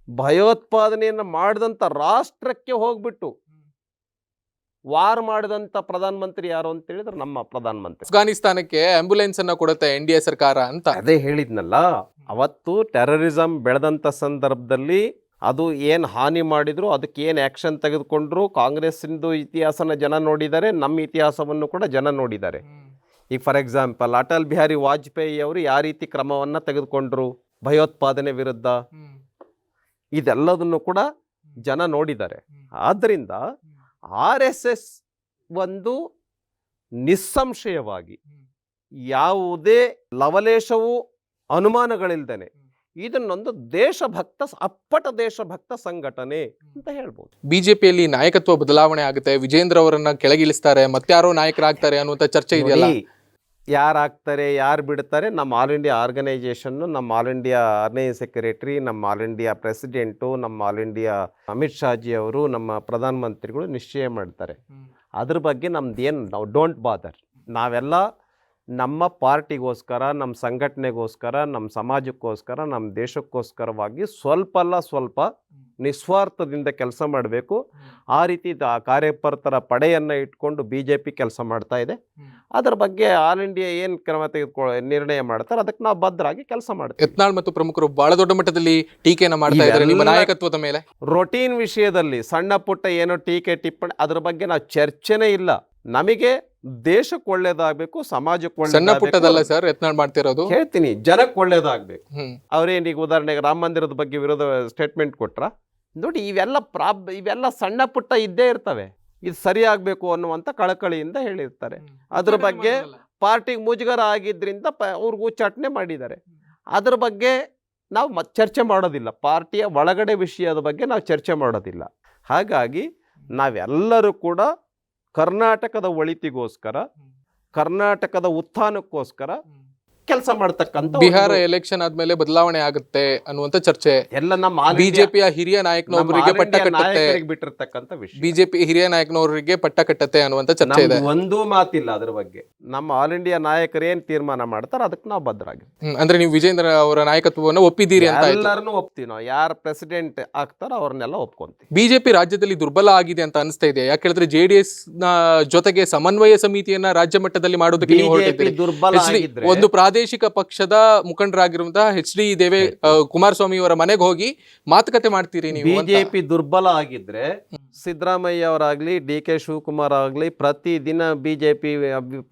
ಭಯೋತ್ಪಾದನೆಯನ್ನು ಮಾಡಿದಂಥ ರಾಷ್ಟ್ರಕ್ಕೆ ಹೋಗ್ಬಿಟ್ಟು ವಾರ್ ಮಾಡಿದಂಥ ಪ್ರಧಾನಮಂತ್ರಿ ಯಾರು ಅಂತ ಹೇಳಿದ್ರೆ ನಮ್ಮ ಪ್ರಧಾನಮಂತ್ರಿ. ಅಫ್ಘಾನಿಸ್ತಾನಕ್ಕೆ ಆಂಬ್ಯುಲೆನ್ಸ್ ಅನ್ನ ಕೊಡುತ್ತೆ NDA ಸರ್ಕಾರ ಅಂತ. ಅದೇ ಹೇಳಿದ್ನಲ್ಲ, ಅವತ್ತು ಟೆರರಿಸಂ ಬೆಳೆದಂಥ ಸಂದರ್ಭದಲ್ಲಿ ಅದು ಏನು ಹಾನಿ ಮಾಡಿದ್ರು, ಅದಕ್ಕೆ ಏನು ಆ್ಯಕ್ಷನ್ ತೆಗೆದುಕೊಂಡ್ರು, ಕಾಂಗ್ರೆಸ್ಸಿಂದು ಇತಿಹಾಸನ ಜನ ನೋಡಿದ್ದಾರೆ, ನಮ್ಮ ಇತಿಹಾಸವನ್ನು ಕೂಡ ಜನ ನೋಡಿದ್ದಾರೆ. ಈಗ ಫಾರ್ ಎಕ್ಸಾಂಪಲ್ ಅಟಲ್ ಬಿಹಾರಿ ವಾಜಪೇಯಿ ಅವರು ಯಾವ ರೀತಿ ಕ್ರಮವನ್ನು ತೆಗೆದುಕೊಂಡ್ರು ಭಯೋತ್ಪಾದನೆ ವಿರುದ್ಧ, ಇದೆಲ್ಲದನ್ನು ಕೂಡ ಜನ ನೋಡಿದ್ದಾರೆ. ಆದ್ದರಿಂದ RSS ಒಂದು ನಿಸ್ಸಂಶಯವಾಗಿ ಯಾವುದೇ ಲವಲೇಶವೂ ಅನುಮಾನಗಳಿಲ್ದೇನೆ ಇದನ್ನೊಂದು ಅಪ್ಪಟ ದೇಶಭಕ್ತ ಸಂಘಟನೆ ಅಂತ ಹೇಳ್ಬೋದು. ಬಿಜೆಪಿಯಲ್ಲಿ ನಾಯಕತ್ವ ಬದಲಾವಣೆ ಆಗುತ್ತೆ, ವಿಜೇಂದ್ರ ಅವರನ್ನ ಕೆಳಗಿಳಿಸ್ತಾರೆ, ಮತ್ತಾರೋ ನಾಯಕರಾಗ್ತಾರೆ ಅನ್ನುವಂತ ಚರ್ಚೆ ಇದೆಯಲ್ಲ. ಯಾರಾಗ್ತಾರೆ, ಯಾರು ಬಿಡ್ತಾರೆ, ನಮ್ಮ ಆಲ್ ಇಂಡಿಯಾ ಆರ್ಗನೈಜೇಷನ್ನು, ನಮ್ಮ ಆಲ್ ಇಂಡಿಯಾ ಆರ್ಗನೈಸ್ ಸೆಕ್ರೆಟರಿ, ನಮ್ಮ ಆಲ್ ಇಂಡಿಯಾ ಪ್ರೆಸಿಡೆಂಟು, ನಮ್ಮ ಆಲ್ ಇಂಡಿಯಾ ಅಮಿತ್ ಶಾಜಿ ಅವರು, ನಮ್ಮ ಪ್ರಧಾನಮಂತ್ರಿಗಳು ನಿಶ್ಚಯ ಮಾಡ್ತಾರೆ. ಅದ್ರ ಬಗ್ಗೆ ನಮ್ದೇನು, ನಾವು ಡೋಂಟ್ ಬಾದರ್. ನಾವೆಲ್ಲ ನಮ್ಮ ಪಾರ್ಟಿಗೋಸ್ಕರ, ನಮ್ಮ ಸಂಘಟನೆಗೋಸ್ಕರ, ನಮ್ಮ ಸಮಾಜಕ್ಕೋಸ್ಕರ, ನಮ್ಮ ದೇಶಕ್ಕೋಸ್ಕರವಾಗಿ ಸ್ವಲ್ಪ ನಿಸ್ವಾರ್ಥದಿಂದ ಕೆಲಸ ಮಾಡಬೇಕು. ಆ ರೀತಿ ಕಾರ್ಯಕರ್ತರ ಪಡೆಯನ್ನು ಇಟ್ಕೊಂಡು BJP ಕೆಲಸ ಮಾಡ್ತಾ ಇದೆ. ಅದರ ಬಗ್ಗೆ ಆಲ್ ಇಂಡಿಯಾ ಏನು ಕ್ರಮ ನಿರ್ಣಯ ಮಾಡ್ತಾರೆ ಅದಕ್ಕೆ ನಾವು ಬದ್ಧರಾಗಿ ಕೆಲಸ ಮಾಡ್ತೀವಿ. ಯತ್ನಾಳ್ ಮತ್ತು ಪ್ರಮುಖರು ಬಹಳ ದೊಡ್ಡ ಮಟ್ಟದಲ್ಲಿ ಟೀಕೆನ ಮಾಡ್ತಾ ಇದ್ದಾರೆ ನಿಮ್ಮ ನಾಯಕತ್ವದ ಮೇಲೆ. ರೊಟೀನ್ ವಿಷಯದಲ್ಲಿ ಸಣ್ಣ ಪುಟ್ಟ ಏನೋ ಟೀಕೆ ಟಿಪ್ಪಣಿ ಅದ್ರ ಬಗ್ಗೆ ನಾವು ಚರ್ಚೆನೇ ಇಲ್ಲ. ನಮಗೆ ದೇಶಕ್ಕೆ ಒಳ್ಳೇದಾಗಬೇಕು, ಸಮಾಜಕ್ಕೆ ಸಣ್ಣ ಪುಟ್ಟದಲ್ಲ ಸರ್ ಯತ್ನಾಳ್ ಮಾಡ್ತಿರೋದು. ಹೇಳ್ತೀನಿ, ಜನಕ್ಕೆ ಒಳ್ಳೇದಾಗಬೇಕು. ಅವ್ರೇನೀಗ ಉದಾಹರಣೆಗೆ ರಾಮ ಮಂದಿರದ ಬಗ್ಗೆ ವಿರೋಧ ಸ್ಟೇಟ್ಮೆಂಟ್ ಕೊಟ್ರ ನೋಡಿ, ಇವೆಲ್ಲ ಸಣ್ಣ ಪುಟ್ಟ ಇದ್ದೇ ಇರ್ತವೆ. ಇದು ಸರಿಯಾಗಬೇಕು ಅನ್ನುವಂಥ ಕಳಕಳಿಯಿಂದ ಹೇಳಿರ್ತಾರೆ. ಅದ್ರ ಬಗ್ಗೆ ಪಾರ್ಟಿಗೆ ಮುಜುಗರ ಆಗಿದ್ರಿಂದ ಅವ್ರಿಗೂ ಚಟನೆ ಮಾಡಿದ್ದಾರೆ. ಅದ್ರ ಬಗ್ಗೆ ನಾವು ಚರ್ಚೆ ಮಾಡೋದಿಲ್ಲ. ಪಾರ್ಟಿಯ ಒಳಗಡೆ ವಿಷಯದ ಬಗ್ಗೆ ನಾವು ಚರ್ಚೆ ಮಾಡೋದಿಲ್ಲ. ಹಾಗಾಗಿ ನಾವೆಲ್ಲರೂ ಕೂಡ ಕರ್ನಾಟಕದ ಒಳಿತಿಗೋಸ್ಕರ, ಕರ್ನಾಟಕದ ಉತ್ಥಾನಕ್ಕೋಸ್ಕರ ಕೆಲಸ ಮಾಡ್ತಕ್ಕಂಥ. ಬಿಹಾರ ಎಲೆಕ್ಷನ್ ಆದ್ಮೇಲೆ ಬದಲಾವಣೆ ಆಗುತ್ತೆ ಅನ್ನುವಂತ ಚರ್ಚೆ ಎಲ್ಲ ನಮ್ಮ ಬಿಜೆಪಿಯ ಹಿರಿಯ ನಾಯಕನೊಬ್ಬರಿಗೆ ಪಟ್ಟ ಕಟ್ಟುತ್ತೆ, ಬಿಟ್ಟಿರ್ತಕ್ಕಂಥ ವಿಷಯ. ಬಿಜೆಪಿ ಹಿರಿಯ ನಾಯಕನವರಿಗೆ ಪಟ್ಟ ಕಟ್ಟತ್ತೆ ಅನ್ನುವಂತ ಚರ್ಚೆ ಇದೆ. ಒಂದೂ ಮಾತಿಲ್ಲ ಅದ್ರ ಬಗ್ಗೆ. ನಮ್ಮ ಆಲ್ ಇಂಡಿಯಾ ನಾಯಕರು ಏನ್ ತೀರ್ಮಾನ ಮಾಡ್ತಾರೆ ಅದಕ್ಕೆ ನಾವು ಬದ್ಧರಾಗಿ. ಅಂದ್ರೆ ನೀವು ವಿಜೇಂದ್ರ ಅವರ ನಾಯಕತ್ವವನ್ನು ಒಪ್ಪಿದ್ದೀರಿ ಅಂತ? ಎಲ್ಲರನ್ನು ಒಪ್ತೀವಿ ನಾವು. ಯಾರು ಪ್ರೆಸಿಡೆಂಟ್ ಆಗ್ತಾರೋ ಅವ್ರನ್ನೆಲ್ಲ ಒಪ್ಕೊಂತೀವಿ. ಬಿಜೆಪಿ ರಾಜ್ಯದಲ್ಲಿ ದುರ್ಬಲ ಆಗಿದೆ ಅಂತ ಅನಿಸ್ತಾ ಇದೆ. ಯಾಕೆ ಹೇಳಿದ್ರೆ JDS ನ ಜೊತೆಗೆ ಸಮನ್ವಯ ಸಮಿತಿಯನ್ನ ರಾಜ್ಯ ಮಟ್ಟದಲ್ಲಿ ಮಾಡೋದಕ್ಕೆ ನೀವು ಹೊರಟಿದ್ದೀರಿ. ದುರ್ಬಲ ಆಗಿದ್ರೆ ಒಂದು ಪ್ರಾದೇಶಿಕ ಪಕ್ಷದ ಮುಖಂಡರಾಗಿರುವಂತಹ HD ಕುಮಾರಸ್ವಾಮಿ ಅವರ ಮನೆಗೆ ಹೋಗಿ ಮಾತುಕತೆ ಮಾಡ್ತೀರಿ ನೀವು. ಬಿಜೆಪಿ ದುರ್ಬಲ ಆಗಿದ್ರೆ ಸಿದ್ದರಾಮಯ್ಯ ಅವರಾಗ್ಲಿ, DK ಶಿವಕುಮಾರ್ ಆಗ್ಲಿ ಪ್ರತಿದಿನ ಬಿಜೆಪಿ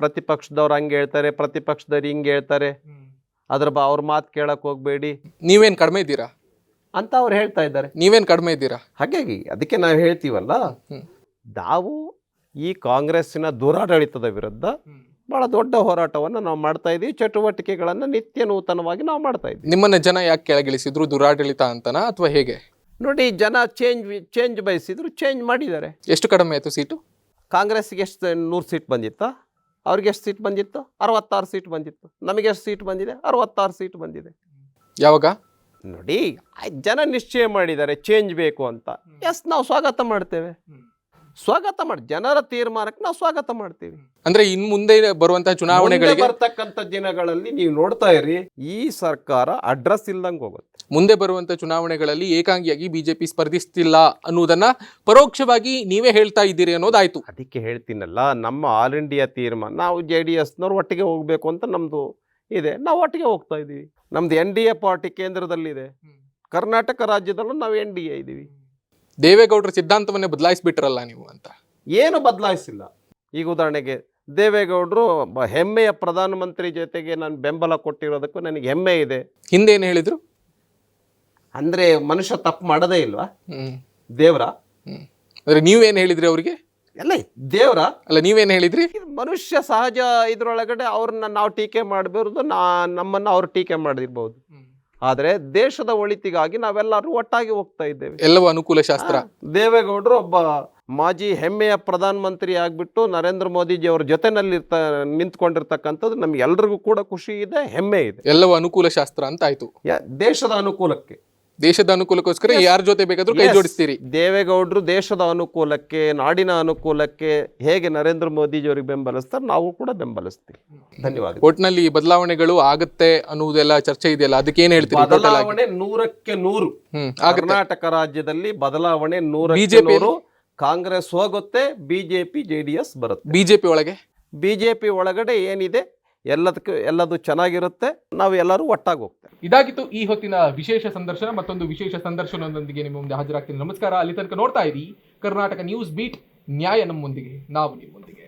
ಪ್ರತಿಪಕ್ಷದವ್ರು ಹಂಗೆ ಹೇಳ್ತಾರೆ, ಪ್ರತಿಪಕ್ಷದವ್ರು ಹಿಂಗೆ ಹೇಳ್ತಾರೆ, ಅವ್ರ ಮಾತು ಕೇಳಕ್ ಹೋಗ್ಬೇಡಿ, ನೀವೇನ್ ಕಡಿಮೆ ಇದ್ದೀರಾ ಅಂತ ಅವ್ರು ಹೇಳ್ತಾ ಇದ್ದಾರೆ. ನೀವೇನ್ ಕಡಿಮೆ ಇದ್ದೀರಾ? ಹಾಗಾಗಿ ಅದಕ್ಕೆ ನಾವು ಹೇಳ್ತೀವಲ್ಲ, ನಾವು ಈ ಕಾಂಗ್ರೆಸ್ಸಿನ ದುರಾಡಳಿತದ ವಿರುದ್ಧ ಬಹಳ ದೊಡ್ಡ ಹೋರಾಟವನ್ನು ನಾವು ಮಾಡ್ತಾ ಇದೀವಿ. ಚಟುವಟಿಕೆಗಳನ್ನು ನಿತ್ಯ ನೂತನವಾಗಿ ನಾವು ಮಾಡ್ತಾ ಇದ್ದೀವಿ. ನಿಮ್ಮನ್ನ ಜನ ಯಾಕೆ ಕೆಳಗಿಳಿಸಿದ್ರು? ದುರಾಡಳಿತ ಅಂತನಾ ಅಥವಾ ಹೇಗೆ? ನೋಡಿ, ಜನ ಚೇಂಜ್ ಬಯಸಿದ್ರು, ಚೇಂಜ್ ಮಾಡಿದ್ದಾರೆ. ಎಷ್ಟು ಕಡಿಮೆ ಆಯ್ತು ಸೀಟು? ಕಾಂಗ್ರೆಸ್ಗೆ ಎಷ್ಟು 100 ಸೀಟ್ ಬಂದಿತ್ತಾ? ಅವ್ರಿಗೆ ಎಷ್ಟು ಸೀಟ್ ಬಂದಿತ್ತು? 66 ಸೀಟ್ ಬಂದಿತ್ತು. ನಮಗೆ ಎಷ್ಟು ಸೀಟ್ ಬಂದಿದೆ? 66 ಸೀಟ್ ಬಂದಿದೆ. ಯಾವಾಗ? ನೋಡಿ, ಜನ ನಿಶ್ಚಯ ಮಾಡಿದ್ದಾರೆ ಚೇಂಜ್ ಬೇಕು ಅಂತ. ನಾವು ಸ್ವಾಗತ ಮಾಡ್ತೇವೆ. ಜನರ ತೀರ್ಮಾನಕ್ಕೆ ನಾವು ಸ್ವಾಗತ ಮಾಡ್ತೀವಿ. ಅಂದ್ರೆ ಇನ್ ಮುಂದೆ ಬರುವಂತಹ ಚುನಾವಣೆಗಳಿಗೆ, ಬರ್ತಕ್ಕಂಥ ದಿನಗಳಲ್ಲಿ ನೀವು ನೋಡ್ತಾ ಇರಿ, ಈ ಸರ್ಕಾರ ಅಡ್ರೆಸ್ ಇಲ್ದಂಗೆ ಹೋಗುತ್ತೆ. ಮುಂದೆ ಬರುವಂತ ಚುನಾವಣೆಗಳಲ್ಲಿ ಏಕಾಂಗಿಯಾಗಿ ಬಿಜೆಪಿ ಸ್ಪರ್ಧಿಸ್ತಿಲ್ಲ ಅನ್ನೋದನ್ನ ಪರೋಕ್ಷವಾಗಿ ನೀವೇ ಹೇಳ್ತಾ ಇದ್ದೀರಿ ಅನ್ನೋದಾಯ್ತು. ಅದಕ್ಕೆ ಹೇಳ್ತೀನಲ್ಲ, ನಮ್ಮ ಆಲ್ ಇಂಡಿಯಾ ತೀರ್ಮಾನ, ನಾವು JDSನವ್ರು ಒಟ್ಟಿಗೆ ಹೋಗ್ಬೇಕು ಅಂತ ನಮ್ದು ಇದೆ. ನಾವು ಒಟ್ಟಿಗೆ ಹೋಗ್ತಾ ಇದೀವಿ. ನಮ್ದು NDA ಪಾರ್ಟಿ ಕೇಂದ್ರದಲ್ಲಿದೆ, ಕರ್ನಾಟಕ ರಾಜ್ಯದಲ್ಲೂ ನಾವು NDA ಇದೀವಿ. ದೇವೇಗೌಡರ ಸಿದ್ಧಾಂತವನ್ನೇ ಬದಲಾಯಿಸ್ಬಿಟ್ರಲ್ಲ ನೀವು ಅಂತ. ಏನು ಬದಲಾಯಿಸಿಲ್ಲ. ಈಗ ಉದಾಹರಣೆಗೆ ದೇವೇಗೌಡರು ಹೆಮ್ಮೆಯ ಪ್ರಧಾನಮಂತ್ರಿ ಜೊತೆಗೆ ನಾನು ಬೆಂಬಲ ಕೊಟ್ಟಿರೋದಕ್ಕೂ ನನಗೆ ಹೆಮ್ಮೆ ಇದೆ. ಹಿಂದೆ ಏನು ಹೇಳಿದ್ರು? ಅಂದ್ರೆ ಮನುಷ್ಯ ತಪ್ಪು ಮಾಡೋದೇ ಇಲ್ವಾ? ದೇವ್ರ? ಅಂದ್ರೆ ನೀವೇನ್ ಹೇಳಿದ್ರಿ ಅವ್ರಿಗೆ? ಎಲ್ಲ ದೇವ್ರ ಅಲ್ಲ, ನೀವೇನ್ ಹೇಳಿದ್ರಿ? ಮನುಷ್ಯ ಸಹಜ. ಇದ್ರೊಳಗಡೆ ಅವ್ರನ್ನ ನಾವು ಟೀಕೆ ಮಾಡಬಾರ್ದು, ನಮ್ಮನ್ನ ಅವ್ರು ಟೀಕೆ ಮಾಡಿರ್ಬೋದು. ಆದರೆ ದೇಶದ ಒಳಿತಿಗಾಗಿ ನಾವೆಲ್ಲರೂ ಒಟ್ಟಾಗಿ ಹೋಗ್ತಾ ಇದ್ದೇವೆ. ಎಲ್ಲವೂ ಅನುಕೂಲ ಶಾಸ್ತ್ರ. ದೇವೇಗೌಡರು ಒಬ್ಬ ಮಾಜಿ ಹೆಮ್ಮೆಯ ಪ್ರಧಾನಮಂತ್ರಿ ಆಗ್ಬಿಟ್ಟು ನರೇಂದ್ರ ಮೋದಿಜಿ ಅವ್ರ ಜೊತೆನಲ್ಲಿ ನಿಂತ್ಕೊಂಡಿರ್ತಕ್ಕಂಥದ್ದು ನಮ್ಗೆಲ್ರಿಗೂ ಕೂಡ ಖುಷಿ ಇದೆ, ಹೆಮ್ಮೆ ಇದೆ. ಎಲ್ಲವೂ ಅನುಕೂಲ ಶಾಸ್ತ್ರ ಅಂತ ಆಯ್ತು. ದೇಶದ ಅನುಕೂಲಕ್ಕೆ, ದೇಶದ ಅನುಕೂಲಕ್ಕೋಸ್ಕರ ಯಾರ ಜೊತೆ ಬೇಕಾದ್ರೂ ಕೈ ಜೋಡಿಸ್ತೀರಿ. ದೇವೇಗೌಡರು ದೇಶದ ಅನುಕೂಲಕ್ಕೆ, ನಾಡಿನ ಅನುಕೂಲಕ್ಕೆ ಹೇಗೆ ನರೇಂದ್ರ ಮೋದಿಜಿ ಅವರಿಗೆ ಬೆಂಬಲಿಸ್ತಾರೆ, ನಾವು ಕೂಡ ಬೆಂಬಲಿಸ್ತೀವಿ. ಧನ್ಯವಾದ. ಒಟ್ನಲ್ಲಿ ಬದಲಾವಣೆಗಳು ಆಗುತ್ತೆ ಅನ್ನುವುದೆಲ್ಲ ಚರ್ಚೆ ಇದೆಯಲ್ಲ, ಅದಕ್ಕೆ ಏನ್ ಹೇಳ್ತೀರಿ? ಬದಲಾವಣೆ 100ಕ್ಕೆ 100. ಕರ್ನಾಟಕ ರಾಜ್ಯದಲ್ಲಿ ಬದಲಾವಣೆ 100ಕ್ಕೆ 100. ಕಾಂಗ್ರೆಸ್ ಹೋಗುತ್ತೆ, BJP JDS ಬರುತ್ತೆ. ಬಿಜೆಪಿ ಒಳಗೆ BJP ಒಳಗಡೆ ಏನಿದೆ ಎಲ್ಲದು ಚೆನ್ನಾಗಿರುತ್ತೆ, ನಾವು ಎಲ್ಲರೂ ಒಟ್ಟಾಗಿ ಹೋಗ್ತೇವೆ. ಇದಾಗಿತ್ತು ಈ ಹೊತ್ತಿನ ವಿಶೇಷ ಸಂದರ್ಶನ. ಮತ್ತೊಂದು ವಿಶೇಷ ಸಂದರ್ಶನದೊಂದಿಗೆ ನಿಮ್ಮ ಮುಂದೆ ಹಾಜರಾಗ್ತೀನಿ. ನಮಸ್ಕಾರ. ಅಲ್ಲಿ ತನಕ ನೋಡ್ತಾ ಇರಿ ಕರ್ನಾಟಕ ನ್ಯೂಸ್ ಬೀಟ್, ನ್ಯಾಯ ನಮ್ಮೊಂದಿಗೆ, ನಾವು ನಿಮ್ಮೊಂದಿಗೆ.